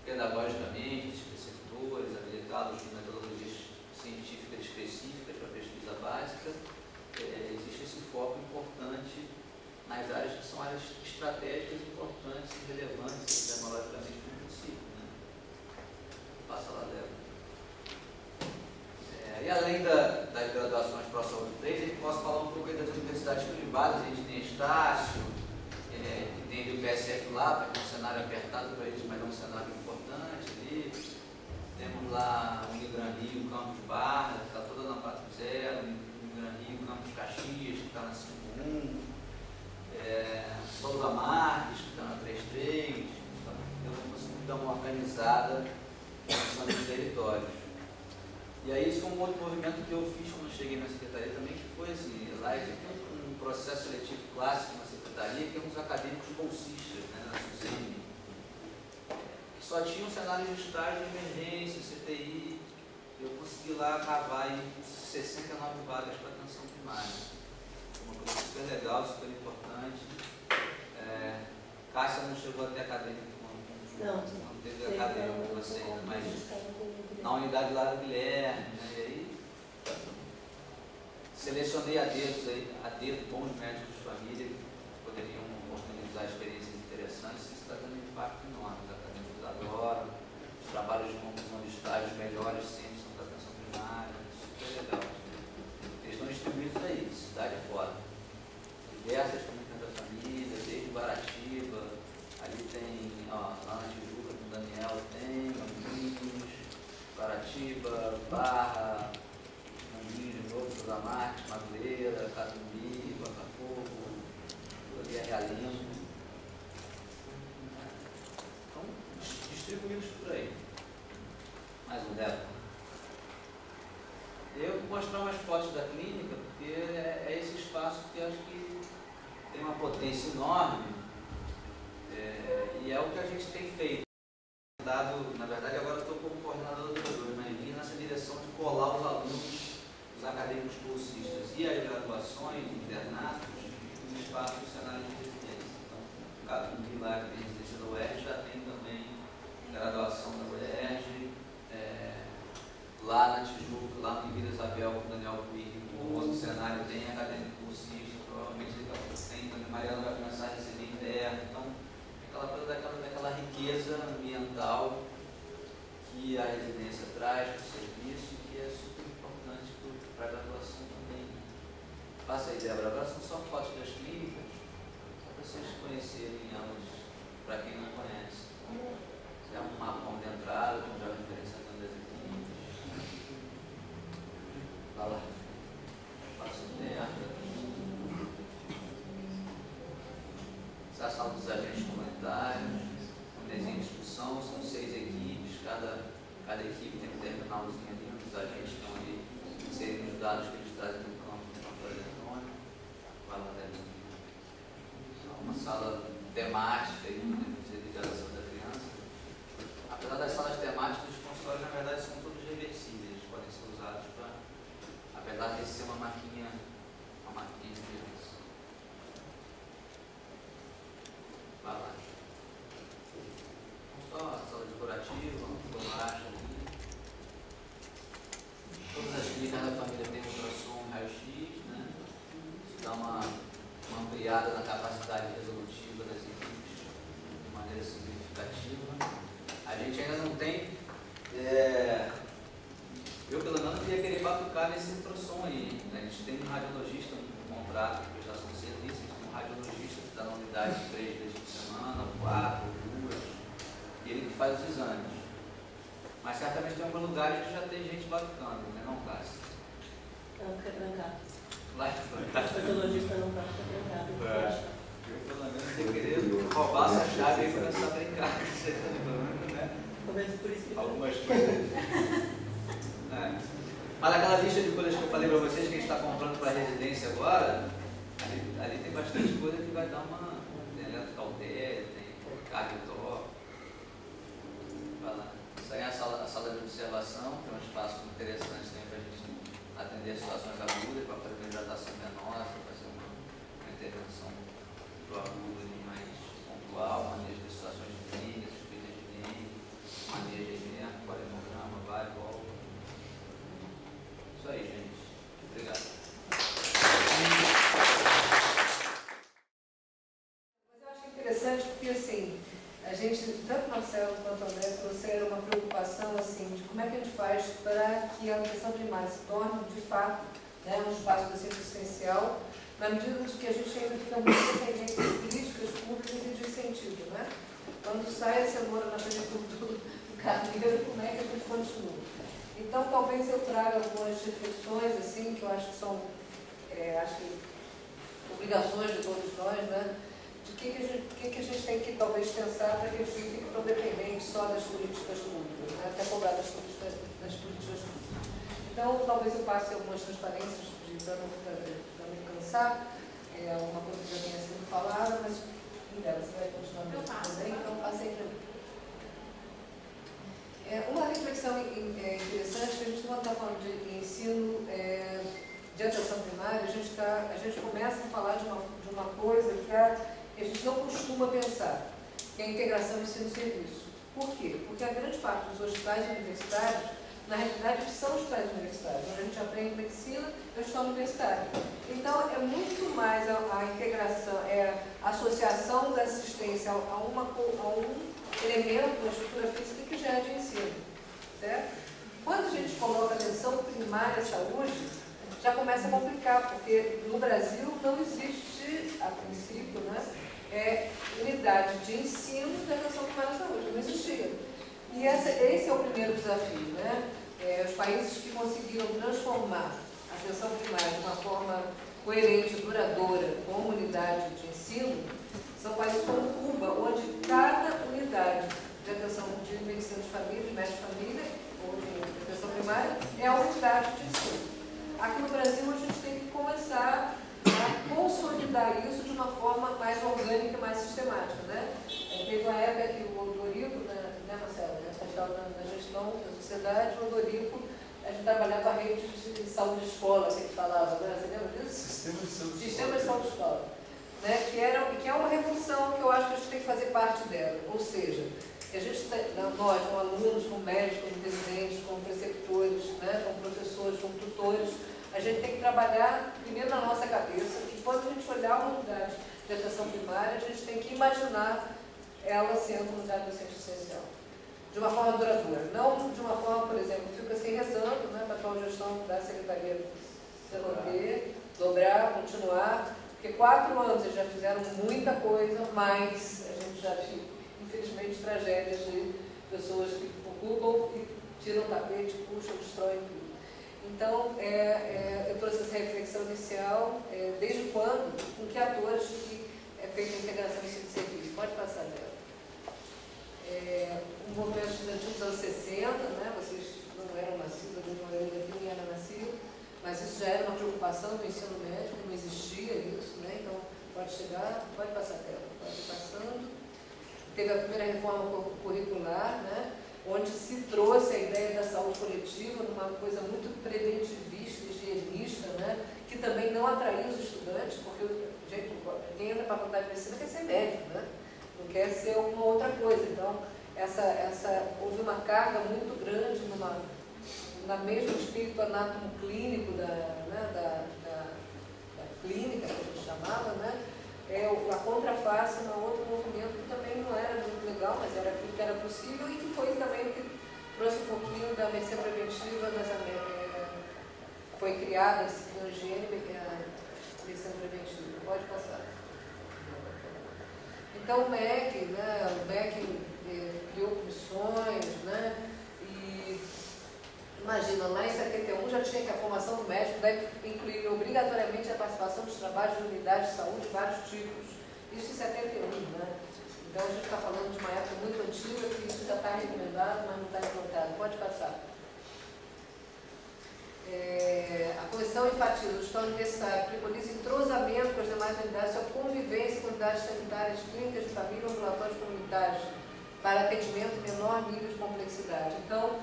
pedagogicamente esses preceptores, habilitá-los de metodologias científicas específicas para pesquisa básica, existe esse foco importante nas áreas que são áreas estratégicas, importantes e relevantes, tecnologicamente possível. Né? Passa lá, Débora. E além das graduações pró-saúde 3, a gente pode falar um pouco aí das universidades privadas. A gente tem Estácio, que tem o PSF lá, que é um cenário apertado para eles, mas é um cenário importante ali. Temos lá o Unigran Rio, Campus Barra, que está toda na 4.0, o Unigran Rio, Campus Caxias, que está na 5.1, Souza Marques, que está na 3.3. Então, eu consigo dar uma organizada nos territórios. E aí, isso foi um outro movimento que eu fiz quando eu cheguei na secretaria também, que foi assim, lá tem um processo seletivo clássico na secretaria, que é uns acadêmicos bolsistas, né, na SUSEM, que só tinham cenário de estágio de emergência, CTI. Eu consegui lá cavar aí 69 vagas para atenção primária. Uma coisa super legal, super importante. Cássia não chegou até acadêmico, não teve acadêmico com você, mas na unidade lá do Guilherme, né? E aí selecionei a dedo bons médicos de família que poderiam organizar experiências interessantes. Isso está dando um impacto enorme. Os acadêmicos adoram, os trabalhos de conclusão de estágios melhores sempre são da atenção primária, super legal. Eles estão distribuídos aí, cidade fora. Diversas clínicas da família, desde Guaratiba, ali tem, lá na Tijuca, com o Daniel, tem, Manguinhos, Guaratiba, Barra, Manguinhos de novo, Souza Marques, Madureira, Catumbi, Botafogo, ali é Realengo. Então, distribuídos por aí. Mais um dela. Eu vou mostrar umas fotos da clínica, porque é esse espaço que eu acho que tem uma potência enorme, e é o que a gente tem feito. Na verdade, agora estou como coordenador do doutor, mas vim nessa direção de colar os alunos, os acadêmicos bolsistas e as graduações, internatos, no espaço do cenário de residência. Então, o Catumbi lá, que tem residência da UERJ, já tem também graduação da UERJ. Lá na Tijuca, lá no Vila Isabel, com o Daniel Puig, o outro cenário tem acadêmico bolsista, provavelmente tem também, Mariana vai começar a receber interno. Então, aquela coisa daquela riqueza ambiental que a residência traz para o serviço, que é super importante para a graduação também. Passa aí, Débora. Agora são só fotos das clínicas, só para vocês conhecerem elas, para quem não conhece. É um mapa de entrada, com já referência das equipes. Vai lá. Passa o terra. Essa é a sala dos agentes comunitários, um desenho de discussão, são 6 equipes, cada equipe tem um terminalzinho ali, onde os agentes estão ali inserindo os dados que eles trazem no campo do controle eletrônico. Vai lá dentro. Uma sala temática aí, de geração da criança. Apesar das salas temáticas, os consultórios na verdade são todos reversíveis, eles podem ser usados para, apesar de ser uma maquinha de criança. Vai lá. Só a sala decorativa, bolacha ali. Todas as clínicas da família têm ultrassom, raio-x, né? Isso dá uma ampliada na capacidade resolutiva das equipes de maneira significativa. A gente ainda não tem. Eu pelo menos queria querer batucar nesse ultrassom aí. A gente tem um radiologista, um contrato de prestação de serviço, a gente tem um radiologista que está na unidade 3 vezes por semana, 4, 2, e ele que faz os exames. Mas certamente tem alguns lugares que já tem gente batucando, né, não, Cássia? Não, fica trancado. Lá O radiologista não pode ficar trancado. Eu pelo menos ia querer roubar essa chave e começar a brincar com você, né? Talvez por isso que Algumas coisas. Mas aquela lista de coisas que eu falei para vocês que a gente está comprando para a residência agora, ali tem bastante coisa que vai dar uma. Tem eletrocautéria, tem cardio-top. Vai lá. Isso aí é a sala de observação, que é um espaço interessante também para a gente atender situações agudas, para fazer uma hidratação venosa, fazer uma intervenção do agudo mais pontual, manejo de situações de dengue, suspeita de dengue, manejo de hemograma, colemograma, vai, volta. Isso aí, gente. Obrigado. gente, tanto Marcelo quanto André, trouxeram uma preocupação assim, de como é que a gente faz para que a atenção primária se torne, de fato, né, um espaço de centro essencial, na medida de que a gente ainda fica muito dependente de políticas públicas e de incentivo, né? Quando sai a cenoura na frente do carneiro, como é que a gente continua? Então, talvez eu traga algumas reflexões, assim, que eu acho que são, acho que obrigações de todos nós, né? De que a gente tem que, talvez, pensar para que a gente não fique tão dependente só das políticas públicas, né? Até cobrar das políticas públicas. Então, talvez eu passe algumas transparências para não me cansar, alguma coisa que já tenha sido falada, mas, Mirella, você vai continuar me respondendo, então passei para mim. Uma reflexão interessante, que a gente não está falando de ensino de atenção primária, a gente começa a falar de uma coisa que a gente não costuma pensar, que é a integração ensino-serviço. Por quê? Porque a grande parte dos hospitais universitários, na realidade, são hospitais universitários, onde a gente aprende medicina, é o hospital universitário. Então, é muito mais a integração, a associação da assistência a um elemento da estrutura física que já é de ensino, certo? Quando a gente coloca atenção primária à saúde, já começa a complicar, porque no Brasil não existe, a princípio, né, unidade de ensino de atenção primária à saúde, não existia. E esse é o primeiro desafio, né? Os países que conseguiram transformar a atenção primária de uma forma coerente, duradoura, como unidade de ensino, são países como Cuba, onde cada unidade de atenção de medicina de família, de médico de família, ou de atenção primária, é a unidade de ensino. Aqui no Brasil, a gente tem que começar a consolidar isso de uma forma mais orgânica, mais sistemática, né? Teve uma época que o Odorico, né, Marcelo? Na gestão da sociedade, o Odorico, a gente trabalhava a rede de saúde de escola, que ele falava, né? Você lembra disso? Sistema de saúde de escola. Né? Que é uma revolução que eu acho que a gente tem que fazer parte dela. Ou seja, que a gente, nós, como alunos, como médicos, como residentes, como preceptores, né? Como professores, como tutores, a gente tem que trabalhar primeiro na nossa cabeça, que quando a gente olhar uma unidade de atenção primária, a gente tem que imaginar ela sendo uma unidade docente essencial. De uma forma duradoura. Não de uma forma, por exemplo, fica assim rezando, né, para a atual gestão da Secretaria se manter, dobrar, continuar, porque 4 anos eles já fizeram muita coisa, mas a gente já viu, infelizmente, tragédias de pessoas que ocupam e tiram o tapete, puxam, destroem tudo. Então, eu trouxe essa reflexão inicial, desde quando, com que atores que é feita a integração de serviço. Pode passar dela. O movimento estudantil dos anos 60, né, vocês não eram nascidos, eu ainda nem era nascido, mas isso já era uma preocupação do ensino médio, não existia isso, né, então pode chegar, pode passar a tela, pode ir passando. Teve a primeira reforma curricular, né, onde se trouxe a ideia da saúde coletiva numa coisa muito preventivista, higienista, né, que também não atraiu os estudantes, porque quem entra para a faculdade de medicina quer ser médico, né? Não quer ser uma outra coisa. Então, houve uma carga muito grande na mesmo espírito anatomo-clínico da clínica, que a gente chamava, né? A contraface no outro movimento que também não era muito legal, mas era aquilo que era possível e que foi também o que trouxe um pouquinho da medicina preventiva nas Américas. Foi criada a disciplina de higiene e a medicina preventiva. Pode passar. Então o MEC, né, criou comissões, né, e imagina, lá em 71 já tinha que a formação do médico deve incluir obrigatoriamente a participação dos trabalhos de unidades de saúde de vários tipos. Isso em 71, né? Então a gente está falando de uma época muito antiga que isso já está recomendado, mas não está implantado. Pode passar. A comissão enfatiza o Estado Universitário, preconiza entrosamento com as demais unidades, sua convivência com unidades sanitárias, clínicas de família, ambulatórios comunitários, para atendimento em menor nível de complexidade. Então,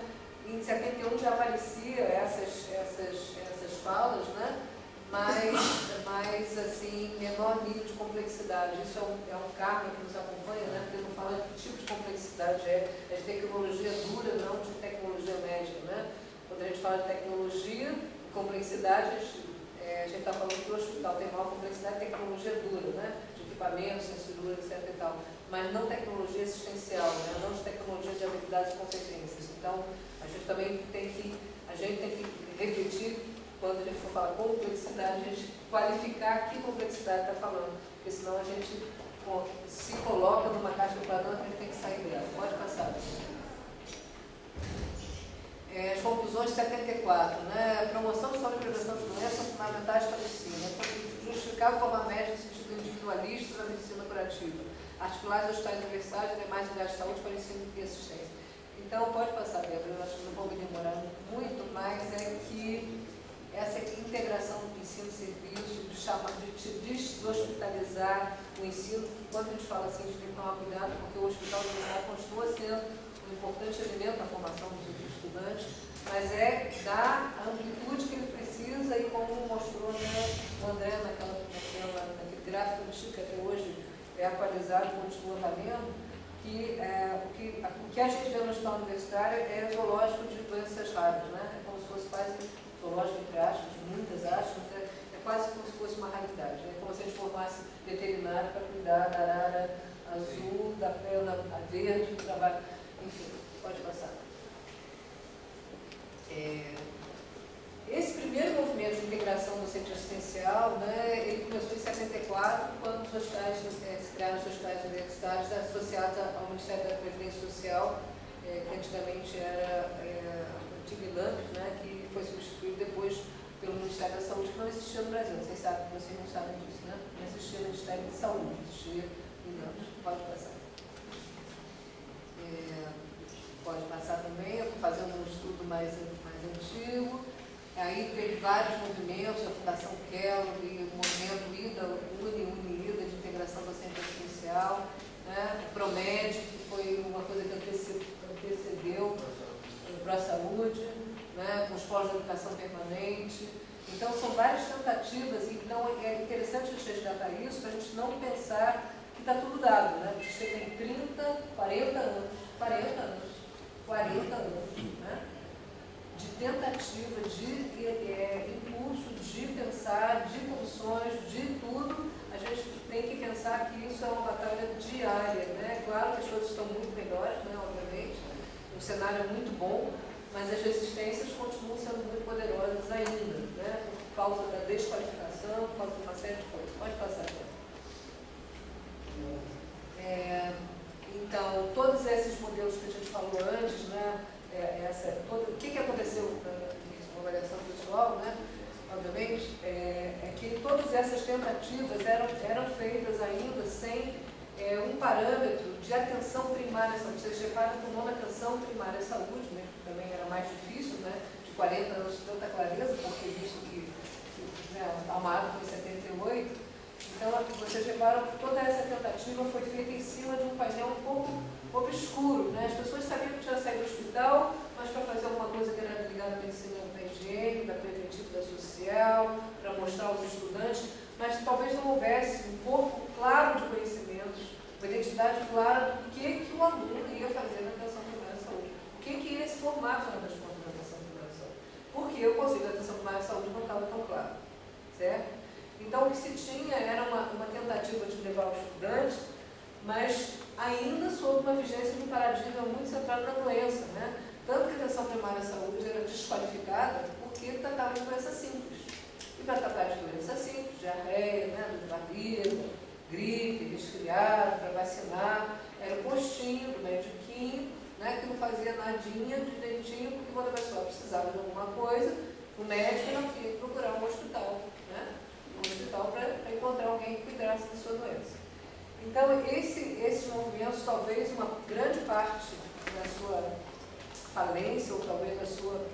em 71 já aparecia essas falas, né? Mas assim, menor nível de complexidade. Isso é um karma que nos acompanha, né? Porque não fala de que tipo de complexidade é de tecnologia dura, não de tecnologia médica, né? Quando a gente fala de tecnologia, complexidade, a gente está falando que o hospital tem maior complexidade de tecnologia dura, né? De equipamentos, censura, etc. e tal, mas não tecnologia assistencial, né? Não de tecnologia de habilidades e competências. Então, a gente também tem que refletir, quando a gente for falar complexidade, a gente qualificar que complexidade está falando, porque senão a gente se coloca numa caixa de padrão que a gente tem que sair dela. Pode passar. As conclusões de 74, né? Promoção de saúde e prevenção de doenças são fundamentais para o ensino. Justificar a forma médica no sentido individualista da medicina curativa. Articular os hospitais universais e demais unidades de saúde para o ensino e assistência. Então, pode passar, Débora, eu acho que não vou me demorar muito, mas é que essa integração do ensino-serviço, de deshospitalizar o ensino, quando a gente fala assim, a gente tem que tomar cuidado, porque o hospital universitário continua sendo um importante elemento na formação dos estudantes, mas é dar a amplitude que ele precisa e como mostrou, né, o André naquele gráfico que até hoje é atualizado, continua valendo, que o que a gente vê no hospital universitário é zoológico de doenças raras, né? É como se fosse quase zoológico, entre aspas, muitas aspas, é quase como se fosse uma raridade. É como se a gente formasse veterinário para cuidar da arara azul, da pena verde, do trabalho. Enfim, pode passar. Esse primeiro movimento de integração do centro assistencial, né, ele começou em 74, quando os hospitais, se criaram os hospitais universitários associados ao Ministério da Previdência Social, que antigamente era o TIG-LAMP, né, que foi substituído depois pelo Ministério da Saúde, que não existia no Brasil. Vocês não sabem disso, né? Não existia o Ministério da Saúde, existia INAMP. Pode passar. Pode passar também, eu estou fazendo um estudo mais antigo. Aí teve vários movimentos, a Fundação Kellogg, o movimento UNIIDA, de integração docente assistencial, né? O PROMED, que foi uma coisa que antecedeu para a saúde, né? Com os pós de educação permanente. Então, são várias tentativas, então é interessante a gente resgatar isso, para a gente não pensar que está tudo dado, né? Porque você tem 30, 40 anos, né? De tentativa, de impulso, de pensar, de funções, de tudo, a gente tem que pensar que isso é uma batalha diária, né? Claro que as coisas estão muito melhores, né? Obviamente, o cenário é muito bom, mas as resistências continuam sendo muito poderosas ainda, né? Por causa da desqualificação, por causa de uma série de coisas. Pode passar, então, todos esses modelos que a gente falou antes, né? O que aconteceu na avaliação pessoal, né? Obviamente, é que todas essas tentativas eram feitas ainda sem um parâmetro de atenção primária à saúde. Vocês reparam que o nome atenção primária à saúde, né, que também era mais difícil, né, de 40 anos de tanta clareza, porque visto que a Amado foi em 78, então vocês reparam que toda essa tentativa foi feita em cima de um painel um pouco obscuro, né? As pessoas sabiam que tinha saído do hospital, mas para fazer alguma coisa que era ligada à medicina da higiene, da preventiva, da social, para mostrar aos estudantes, mas talvez não houvesse um corpo claro de conhecimentos, uma identidade clara do que o aluno ia fazer na atenção primária à saúde, o que ia se formar, afinal das contas, na atenção primária à saúde. Porque o conceito da atenção primária à saúde não estava tão claro, certo? Então, o que se tinha era uma tentativa de levar o estudante, mas ainda sob uma vigência de um paradigma muito centrado na doença, né? Tanto que a atenção primária à saúde era desqualificada porque tratava de doença simples. E para tratar de doença simples, diarreia, né, barriga, gripe, resfriado, para vacinar, era o postinho do mediquinho, né, que não fazia nadinha direitinho, porque quando a pessoa precisava de alguma coisa, o médico não tinha que procurar um hospital, né? Para encontrar alguém que cuidasse da sua doença. Então, esses movimentos, talvez uma grande parte da sua falência, ou talvez da sua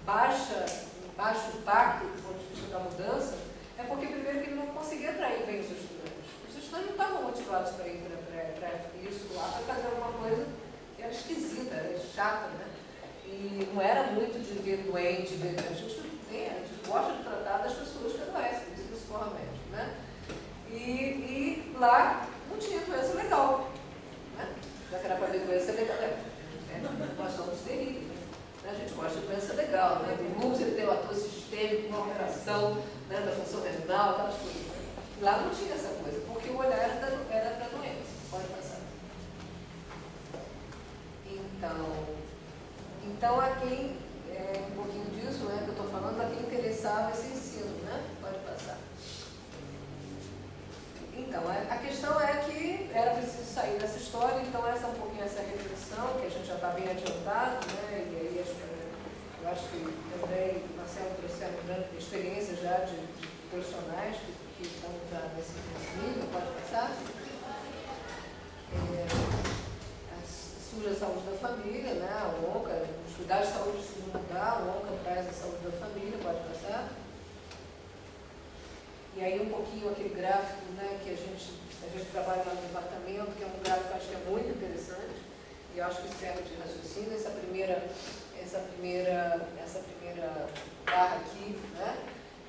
baixo impacto do ponto de vista da mudança, é porque, primeiro, que ele não conseguia atrair bem os estudantes. Os estudantes não estavam motivados para ir para isso lá, para fazer alguma coisa que era esquisita, era chata, né? E não era muito de ver doente, a gente gosta de tratar das pessoas que adoecem, por isso que se forma médico, né? E lá não tinha doença legal, né? Já que era para ver doença legal, nós somos terríveis, né? A gente gosta de doença legal, né? Tem lúpus, ele tem o ator sistêmico, uma alteração, né, da função renal, aquelas coisas, né? Lá não tinha essa coisa, porque o olhar era para doença. Pode passar. Então aqui, um pouquinho disso, né, que eu estou falando, a quem interessava esse ensino, né? Pode passar. Então, a questão é que era preciso sair dessa história, então essa é um pouquinho essa reflexão, que a gente já está bem adiantado, né? E aí eu acho que o André e o Marcelo trouxeram grande experiência já de profissionais que estão já nesse nível, pode passar. Surge a saúde da família, né? A ONCA, os cuidados de saúde precisam mudar, a ONCA traz a saúde da família, pode passar. E aí um pouquinho aquele gráfico, né, que a gente trabalha lá no departamento, que é um gráfico que eu acho que é muito interessante, e eu acho que serve de raciocínio, essa primeira barra aqui, né,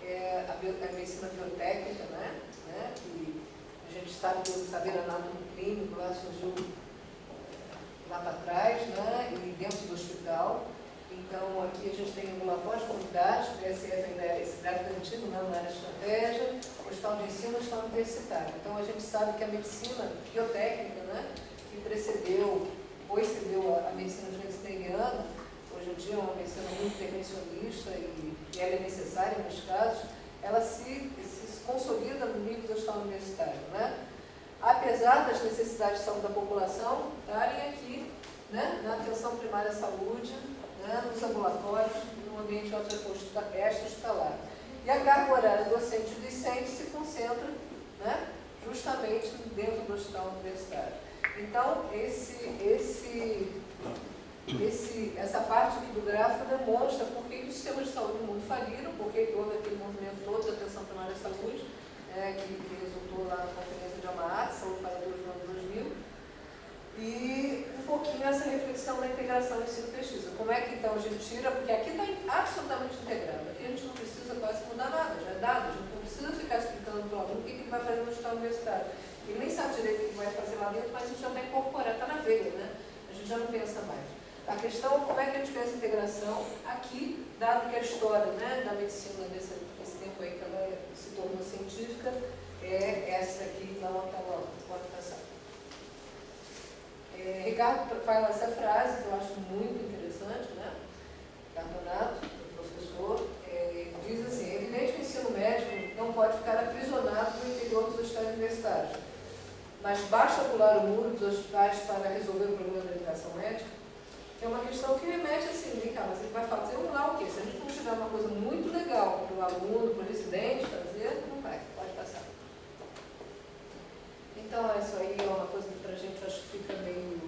é a medicina biotécnica, né, que a gente sabe que o saber anátome clínico lá surgiu lá para trás, né, e dentro do hospital. Então, aqui a gente tem ambulatórios, comunidades, o DSF ainda é esse gráfico antigo, não era estratégia, o hospital de ensino e o hospital universitário. Então, a gente sabe que a medicina biotécnica, né, que precedeu ou excedeu a medicina schnitzleriana, hoje em dia é uma medicina muito intervencionista e ela é necessária nos casos, ela se consolida no nível do hospital universitário, né? Apesar das necessidades de saúde da população estarem aqui, né, na atenção primária à saúde, né, nos ambulatórios, no ambiente extra-hospitalar. E a carga horária docente e discente se concentra, né, justamente dentro do hospital universitário. Então, essa parte aqui do gráfico demonstra por que os sistemas de saúde do mundo faliram, por que houve aquele movimento todo da atenção primária à saúde, que resultou lá na conferência de Omaha, Saúde para Todos no ano 2000, e um pouquinho essa reflexão da integração ensino-pesquisa. Como é que então a gente tira, porque aqui está absolutamente integrado, aqui a gente não precisa quase mudar nada, já é dado, a gente não precisa ficar explicando para o aluno o que ele vai fazer no hospital universitário. Ele nem sabe direito o que vai fazer lá dentro, mas a gente já está incorporado, está na veia, né? A gente já não pensa mais. A questão é como é que a gente pensa a integração aqui, dado que a história, né, da medicina nesse tempo aí que ela se tornou científica, é essa aqui, não aquela orientação. Ricardo fala essa frase que eu acho muito interessante, né? Carbonato, professor, diz assim: é evidente que o ensino médico não pode ficar aprisionado no interior dos hospitais universitários, mas basta pular o muro dos hospitais para resolver o problema da educação médica. É uma questão que remete assim, vem cá, mas ele vai fazer lá o quê? Se a gente não tiver uma coisa muito legal para o aluno, para o residente fazer, não vai, pode passar. Então, isso aí é uma coisa que para a gente acho que fica meio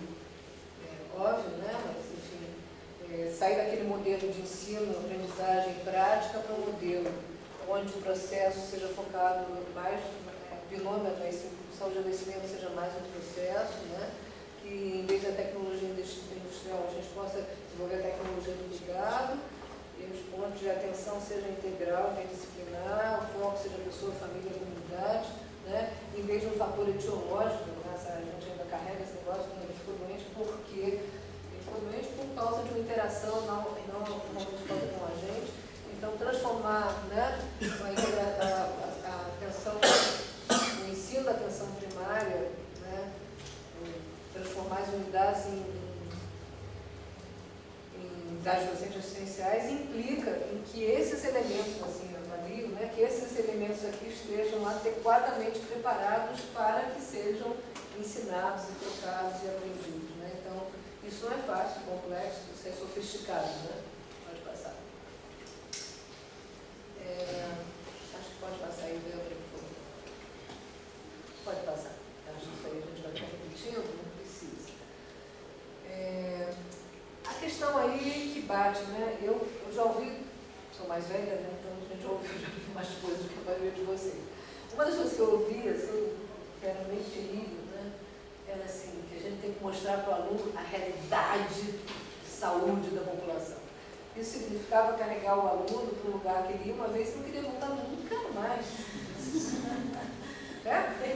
óbvio, né? Mas, enfim, sair daquele modelo de ensino, aprendizagem prática para um modelo onde o processo seja focado mais, binômetro, a saúde e conhecimento seja mais um processo, né? Que em vez da tecnologia industrial a gente possa desenvolver a tecnologia do cuidado, e os pontos de atenção sejam integral, interdisciplinar, o foco seja pessoa, família, comunidade, né? Em vez de um fator etiológico, né? A gente ainda carrega esse negócio quando ele ficou doente, porque ele ficou doente por causa de uma interação não com a gente. Então, transformar, né, a atenção, o ensino da atenção primária, né, transformar as unidades em unidades docentes assistenciais implica em que esses elementos, assim, eu avalio, né, que esses elementos aqui estejam adequadamente preparados para que sejam ensinados e trocados e aprendidos, né? Então, isso não é fácil, complexo, isso é sofisticado, né? Pode passar. Acho que pode passar aí, Débora, por favor. Pode passar. Acho que isso aí a gente vai estar repetindo, não precisa. A questão aí que bate, né? Eu já ouvi, sou mais velha, né? Então a gente ouviu já mais coisas que a maioria de vocês. Uma das coisas que eu ouvi, assim, que era meio terrível, né? Era assim, que a gente tem que mostrar para o aluno a realidade de saúde da população. Isso significava carregar o aluno para um lugar que ele ia uma vez e não queria voltar nunca mais.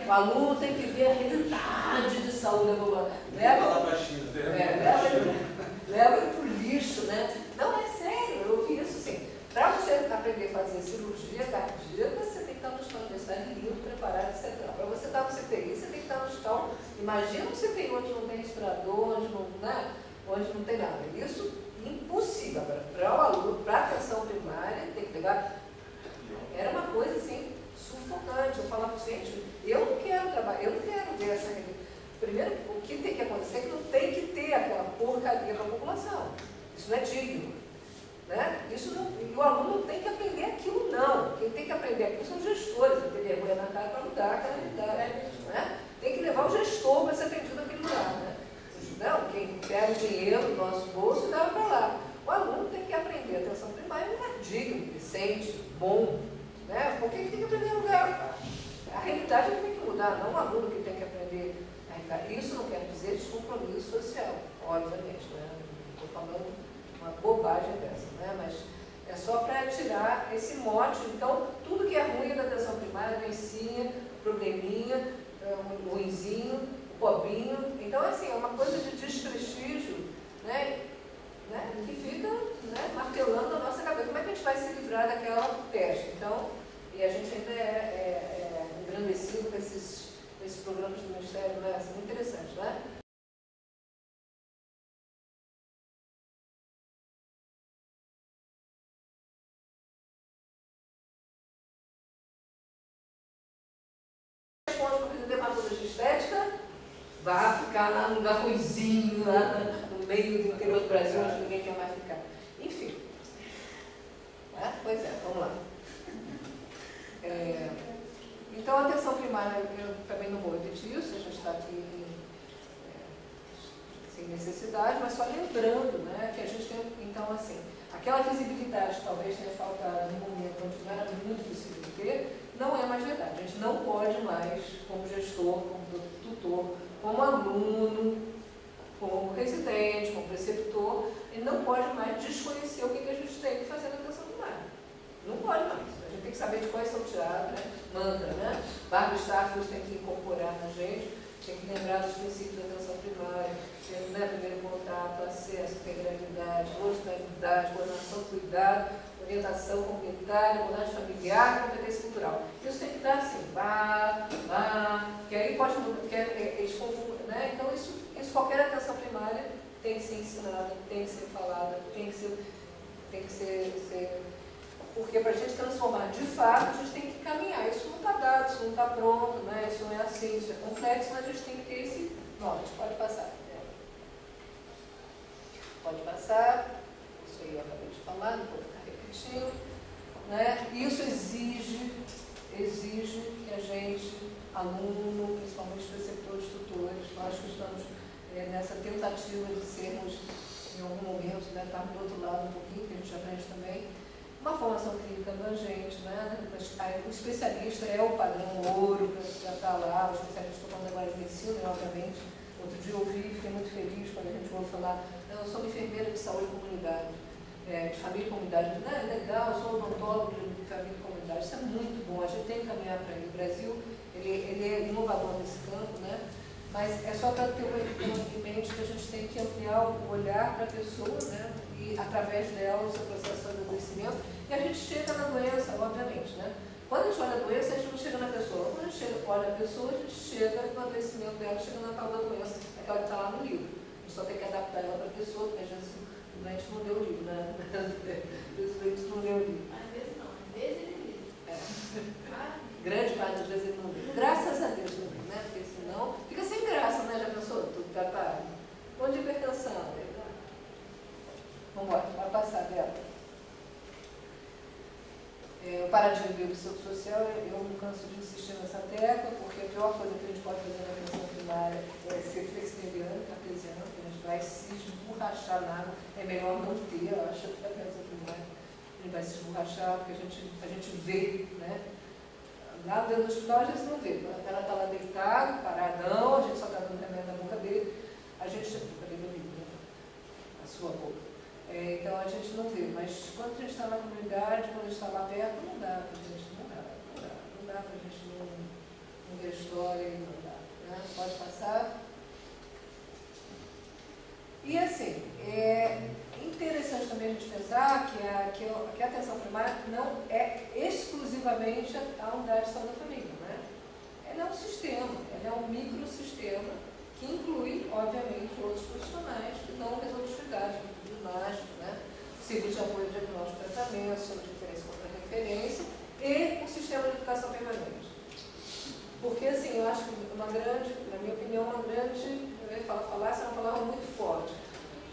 O aluno tem que ver a realidade de saúde da população. Leva ele para o lixo, né? Não, é sério, eu ouvi isso assim. Para você aprender a fazer cirurgia cardíaca, você tem que estar no hospital universitário lindo, preparado Imagina você tem onde não tem respirador, onde não, né? Onde não tem nada. Isso é impossível. Para o aluno, para a atenção primária, tem que pegar. Era uma coisa assim, sufocante. Eu falava, gente, eu não quero trabalhar, eu não quero ver essa realidade. Primeiro, o que tem que acontecer é que não tem que ter aquela porcaria para a população. Isso não é digno. Né? Isso não, e o aluno não tem que aprender aquilo, não. Quem tem que aprender aquilo são os gestores, ter vergonha na cara para mudar aquela realidade. Né? Tem que levar o gestor para ser atendido naquele lugar. Né? Não, quem pega o dinheiro do nosso bolso e leva para lá. O aluno tem que aprender a atenção primária em um lugar digno, decente, bom. Né? Porque ele tem que aprender a lugar. A realidade ele tem que mudar, não o aluno que tem que aprender a realidade. Isso não quer dizer descompromisso social, obviamente. Né? Estou falando uma bobagem dessa, né? Mas é só para tirar esse mote. Então, tudo que é ruim da atenção primária, doencinha, probleminha, um ruinzinho, um pobinho. Então, assim, é uma coisa de desprestígio, né? Que fica, né, martelando a nossa cabeça. Como é que a gente vai se livrar daquela peste? Então, e a gente ainda é engrandecido com esses programas do Ministério, né? São muito interessantes, né? Dermatologia estética, vai ficar lá num lugar ruizinho, lá no meio do interior do Brasil, onde ninguém quer mais ficar. Enfim. Pois é, vamos lá. Então, a atenção primária, eu também não vou repetir isso, a gente está aqui sem necessidade, mas só lembrando, né, que a gente tem, então, assim, aquela visibilidade que talvez tenha faltado no momento onde não era muito possível ter, não é mais verdade. A gente não pode mais, como gestor, como tutor, como aluno, como residente, como preceptor, ele não pode mais desconhecer o que a gente tem que fazer na atenção primária. Não pode mais. A gente tem que saber de quais são tirados, né? Mantra, né? Barbara Stafford tem que incorporar na gente, tem que lembrar dos princípios da atenção primária, né? Primeiro contato, acesso, integralidade, hospitalidade, coordenação, cuidado, orientação comunitária, abordagem familiar, competência cultural. Isso tem que dar assim, que aí pode mudar, que eles confundem, né? Então, isso qualquer atenção primária tem que ser ensinada, tem que ser falada, tem que ser porque para a gente transformar de fato, a gente tem que caminhar. Isso não está dado, isso não está pronto, né? Isso não é assim, isso é complexo, mas a gente tem que ter esse norte. Pode passar. Pode passar. Isso aí eu acabei de falar, não vou ficar repetindo. Né? Isso exige que a gente, aluno, principalmente preceptores, tutores, nós que estamos nessa tentativa de sermos, em algum momento, né, estarmos do outro lado um pouquinho, que a gente aprende também, uma formação clínica abrangente, né? O especialista é o padrão ouro para estar lá, o especialista, estou falando agora de medicina, obviamente. Outro dia eu ouvi, fiquei muito feliz quando a gente ouve falar, não, eu sou uma enfermeira de saúde e comunidade, de família e comunidade. Não, é legal, eu sou odontólogo de família e comunidade, isso é muito bom, a gente tem que caminhar para ele. O Brasil, ele é inovador nesse campo, né? Mas é só para ter em mente que a gente tem que ampliar o olhar para a pessoa, né? E através dela o seu processo de adoecimento. E a gente chega na doença, obviamente, né? Quando a gente olha a doença, a gente não chega na pessoa. Quando a gente olha a pessoa, a gente chega no adoecimento dela, chega na tal da doença, aquela que está lá no livro. A gente só tem que adaptar ela para a pessoa, porque às vezes o doente não leu o livro, né? Às vezes o doente não leu o livro. Às vezes não, às vezes ele lê. Grande parte das vezes ele não lê. Graças a Deus não lê, né? Porque senão fica sem graça, né? Já pensou? Tudo tratado. Bom de hipertensão. Vamos embora, vai passar dela. O paradigma biopsicossocial, eu não canso de insistir nessa tecla, porque a pior coisa que a gente pode fazer na atenção primária é ser flexibeliano, cartesiano, que a gente vai se esborrachar na água. É melhor não ter, eu acho, que a atenção primária. A gente vai se esborrachar, porque a gente vê, né? Lá dentro do hospital a gente não vê. Ela está lá deitada, paradão, a gente só está dando remédio na boca dele. A gente, boca dele é né? A sua boca. Então a gente não vê, mas quando a gente está na comunidade, quando a gente está lá perto, não dá para a gente, não dá para a gente não ver a história e não dá. Né? Pode passar. E assim, é interessante também a gente pensar que a atenção primária não é exclusivamente a unidade de saúde da família, né? Ela é um sistema, ele é um microsistema que inclui, obviamente, outros profissionais que dão os outros cuidados, como o diagnóstico, né? Serviço de apoio ao diagnóstico e tratamento, sistema de referência contra referência e o sistema de educação permanente. Porque, assim, eu acho que uma grande, na minha opinião, uma grande, eu ia falar, essa é uma palavra muito forte,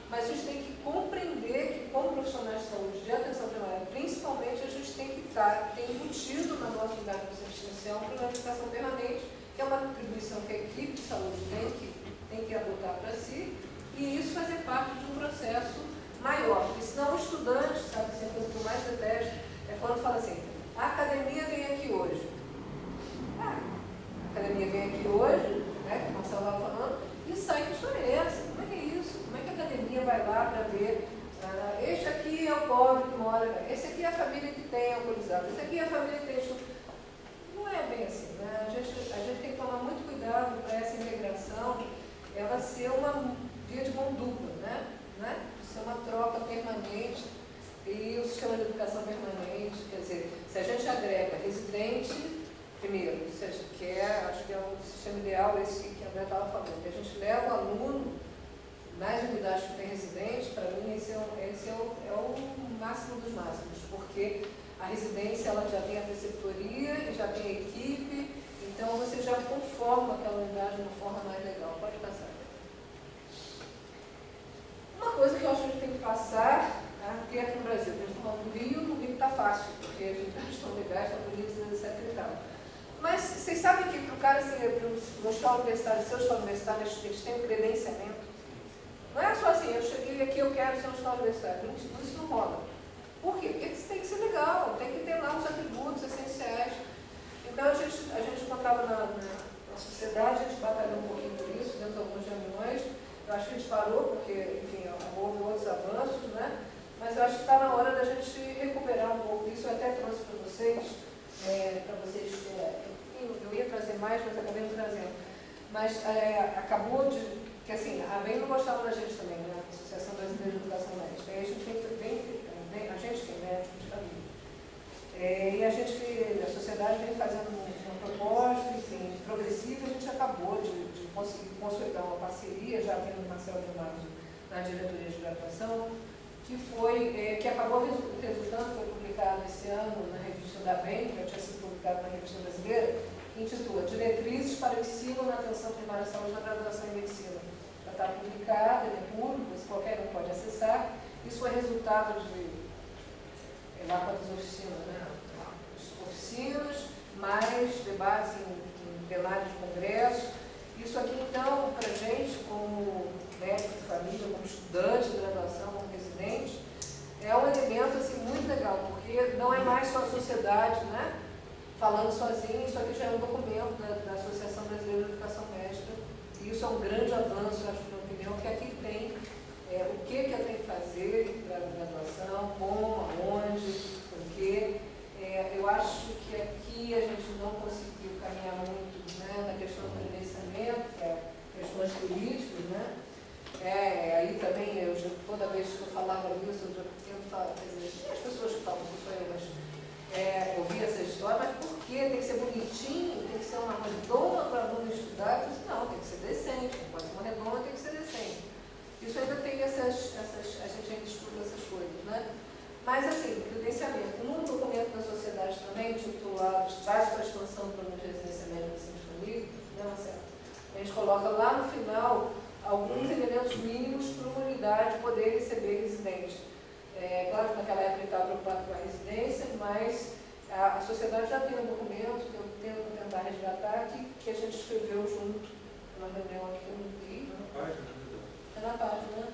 mas a gente tem que compreender que, como profissionais de saúde de atenção primária, principalmente, a gente tem que ter embutido na nossa unidade assistencial um plano de educação permanente, que é uma atribuição que a equipe de saúde tem que adotar para si, e isso fazer parte de um processo maior. Porque senão o estudante, sabe, assim, a coisa que eu mais detesto é quando fala assim, a academia vem aqui hoje. A academia vem aqui hoje, né, que o Marcelo estava falando, e sai, que história é essa? Como é que é isso? Como é que a academia vai lá para ver? Este aqui é o pobre que mora, esse aqui é a família que tem alcoolizado, esse aqui é a família que tem estudo. Não é bem assim, né? A gente tem que tomar muito cuidado para essa integração, ela ser uma via de mão dupla, né? Ser uma troca permanente e o sistema de educação permanente, quer dizer, se a gente agrega residente, primeiro, se a gente quer, acho que é o sistema ideal esse que a André estava falando, que a gente leva o aluno nas unidades que tem residente, para mim esse é o máximo dos máximos, porque a residência ela já tem a preceptoria e já tem a equipe, então você já conforma aquela unidade de uma forma mais legal. Pode passar. Uma coisa que eu acho que a gente tem que passar, porque aqui no Brasil, a gente está falando do Rio está fácil, porque a gente estão legais, estão bonitos, etc. e tal. Mas vocês sabem que para o cara ser para o hospital universitário, ser hospital universitário, eles têm um credenciamento. Não é só assim, eu cheguei aqui, eu quero ser um hospital universitário. Isso não rola. Por quê? Porque isso tem que ser legal, tem que ter lá os atributos essenciais. Então a gente encontrava na sociedade, a gente batalhou um pouquinho por isso, dentro de algumas reuniões. Eu acho que a gente parou, porque, enfim, houve outros avanços, né? Mas eu acho que está na hora da gente recuperar um pouco isso. Eu até trouxe para vocês, eu ia trazer mais, mas acabei não trazendo. Mas acabou de, que assim, a ABEM não gostava da gente também, né? A Associação Brasileira de Educação Médica. Aí a gente a gente tem médico de família. E a sociedade vem fazendo uma proposta, enfim, progressiva, a gente acabou de conseguir consolidar uma parceria, já tendo o Marcelo de Matos na diretoria de graduação, que acabou resultando, foi publicado esse ano na revista da ABEM, que já tinha sido publicado na revista brasileira, que intitula Diretrizes para o ensino na atenção primária à saúde na graduação em medicina. Já está publicado, ele é público, qualquer um pode acessar. Isso foi resultado de lá quantas oficinas, né? Oficinas, mais debates em plenário de congresso. Isso aqui, então, para a gente, como médico de família, como estudante de graduação, como residente, é um elemento assim, muito legal, porque não é mais só a sociedade, né, falando sozinho. Isso aqui já é um documento da Associação Brasileira de Educação Médica, e isso é um grande avanço, acho que, na minha opinião, que aqui tem o que eu tenho que fazer para a graduação, como, aonde, por quê. Eu acho que aqui a gente não conseguiu caminhar muito, né, na questão do credenciamento, que é questões políticas, né. Aí também, toda vez que eu falava isso, eu já tento falar, quer dizer, as pessoas que falam isso aí, mas ouvir essa história, mas por quê? Tem que ser bonitinho, tem que ser uma redonda para o aluno estudar. Eu disse, não, tem que ser decente, não pode ser uma redonda, tem que ser decente. Isso ainda tem a gente ainda estuda essas coisas, né? Mas assim, credenciamento. Num documento da sociedade também, intitulado Base para a Expansão do Plano de Residência Médica de Família, né, Marcelo? A gente coloca lá no final alguns elementos mínimos para uma unidade poder receber residente. Claro que naquela época ele estava preocupado com a residência, mas a sociedade já tem um documento que eu tento tentar resgatar, que a gente escreveu junto numa reunião aqui no Rio. Na página,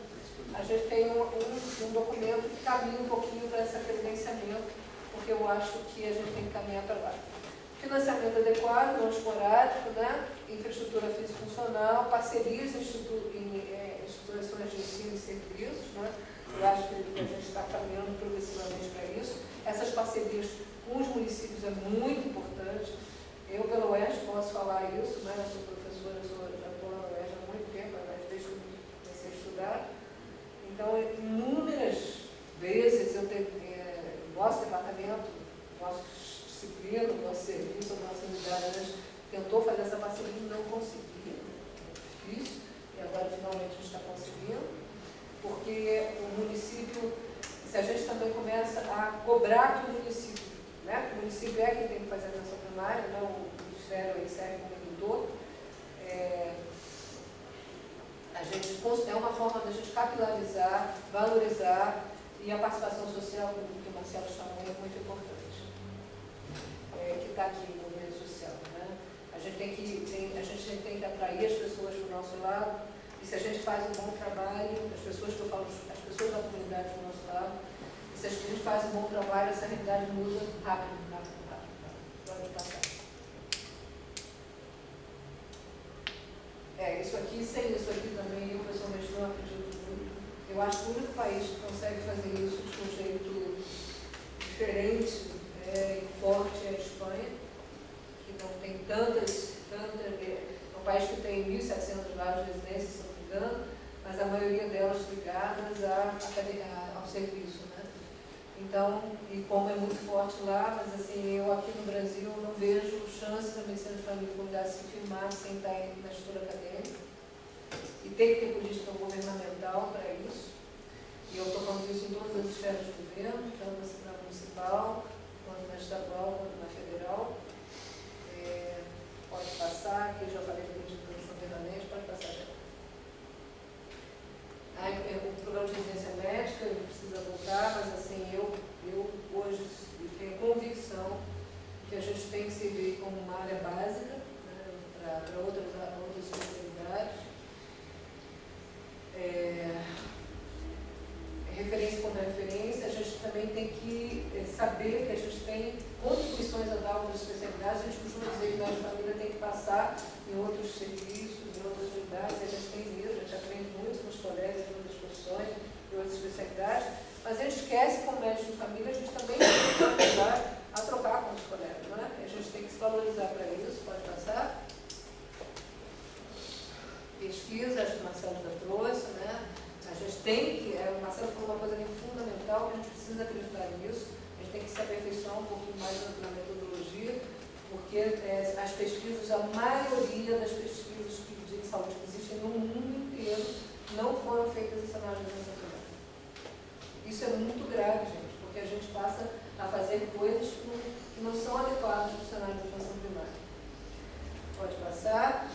a gente tem um documento que caminha um pouquinho para esse credenciamento, porque eu acho que a gente tem que caminhar para lá. Financiamento adequado, não esporádico, né? Infraestrutura físico-funcional, parcerias em instituições de ensino e serviços, né? Eu acho que a gente está caminhando progressivamente para isso. Essas parcerias com os municípios é muito importante. Eu, pela UERJ, posso falar isso, né? Eu sou professora, já estou na UERJ há muito tempo, mas desde que eu comecei a estudar. Então, inúmeras vezes nosso departamento, nossa disciplina, nosso serviço, a nossa unidade, tentou fazer essa parceria e não conseguiu. se a gente também começa a cobrar que o município, né? O município é quem tem que fazer a atenção primária, não o Ministério aí serve como indutor. É uma forma da gente capilarizar, valorizar, e a participação social, que o Marcelo chamou, é muito importante, que está aqui no movimento social. Né? A gente tem que atrair as pessoas para o nosso lado, e se a gente faz um bom trabalho, as pessoas que eu falo, as pessoas da comunidade do nosso lado, e se a gente faz um bom trabalho, essa realidade muda rápido. Pode passar. Isso aqui, sem isso aqui também, eu pessoalmente não acredito muito. Eu acho que o único país que consegue fazer isso de um jeito diferente e forte é a Espanha, que não tem tantas. É um país que tem 1.700 vagas de residência, se não me engano, mas a maioria delas ligadas ao serviço. Né? Então, e como é muito forte lá, mas assim, eu aqui no Brasil não vejo chance da medicina de família e comunidade se firmar sem estar na estrutura acadêmica. E tem que ter política governamental para isso. E eu estou falando isso em todas as esferas do governo, tanto na municipal, quanto na estadual, quanto na federal. Pode passar, que eu já falei da legislação permanente, pode passar já. O programa de residência médica, ele precisa voltar, mas assim, eu hoje tenho convicção que a gente tem que servir como uma área básica, né, para outras especialidades. Referência contra referência, a gente também tem que saber que a gente tem contribuições a dar a outras especialidades. A gente costuma dizer que a família tem que passar em outros serviços, em outras unidades, a gente tem mesmo, a gente aprende muito com os colegas em outras profissões, em outras especialidades, mas a gente esquece que como médico de família, a gente também tem que ajudar a trocar com os colegas, não é? A gente tem que se valorizar para isso, pode passar. Pesquisa, acho que o Marcelo já trouxe, né? A gente tem que, o Marcelo falou uma coisa fundamental, que a gente precisa acreditar nisso, a gente tem que se aperfeiçoar um pouquinho mais na metodologia, porque as pesquisas, a maioria das pesquisas de saúde que existem no mundo inteiro, não foram feitas em cenário de atenção primária. Isso é muito grave, gente, porque a gente passa a fazer coisas que não são adequadas para o cenário de atenção primária. Pode passar.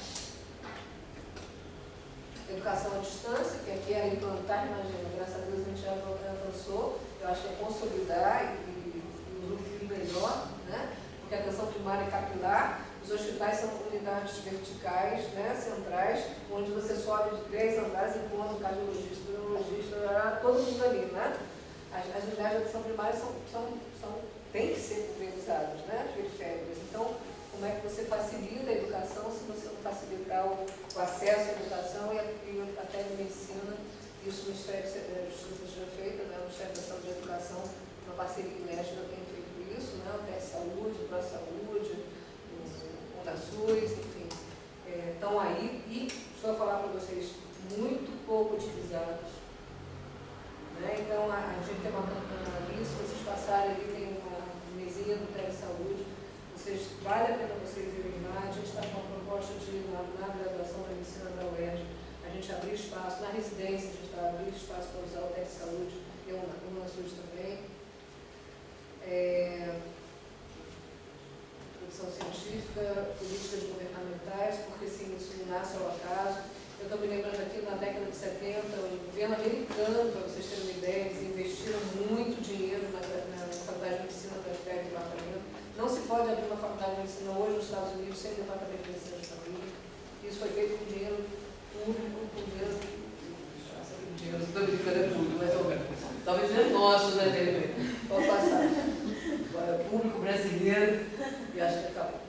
Educação à distância, que aqui é implantar, imagina, graças a Deus a gente já avançou, eu acho que é consolidar e usufruir melhor, né? Porque a atenção primária é capilar, os hospitais são unidades verticais, né, centrais, onde você sobe de 10 andares e encontra o cardiologista, o neurologista, todo mundo ali, né? As unidades de atenção primária têm que ser pulverizadas, né, periféricas. Então, como é que você facilita a educação se você não facilitar o acesso à educação e até a medicina? Isso o Ministério da Justiça já feito, né? O Ministério da Saúde e da Educação, uma parceria inédita, tem feito isso, né? O TS Saúde, o ProSaúde, o UNASUS, enfim, estão aí e, estou a falar para vocês, muito pouco utilizados. Né? Então, a gente tem uma campanha ali, se vocês passarem ali, tem uma mesinha do TS Saúde. Vale a pena vocês irem lá. A gente está com uma proposta de, na graduação da medicina da UERJ, a gente abrir espaço, na residência, a gente está abrindo espaço para usar o TS Saúde e o UNASUS também. Produção científica, políticas governamentais, porque sim, isso não nasce ao acaso. Eu estou me lembrando aqui, na década de 70, o governo americano, para vocês terem uma ideia, eles investiram muito dinheiro na faculdade de medicina para criar departamento. Não se pode abrir uma faculdade de medicina hoje nos Estados Unidos sem departamento de medicina de família. Isso foi feito com dinheiro público, com dinheiro. Estou brincando tudo, mas talvez não é nosso, né, Dele? Pode passar. Agora, público brasileiro, e acho que acabou.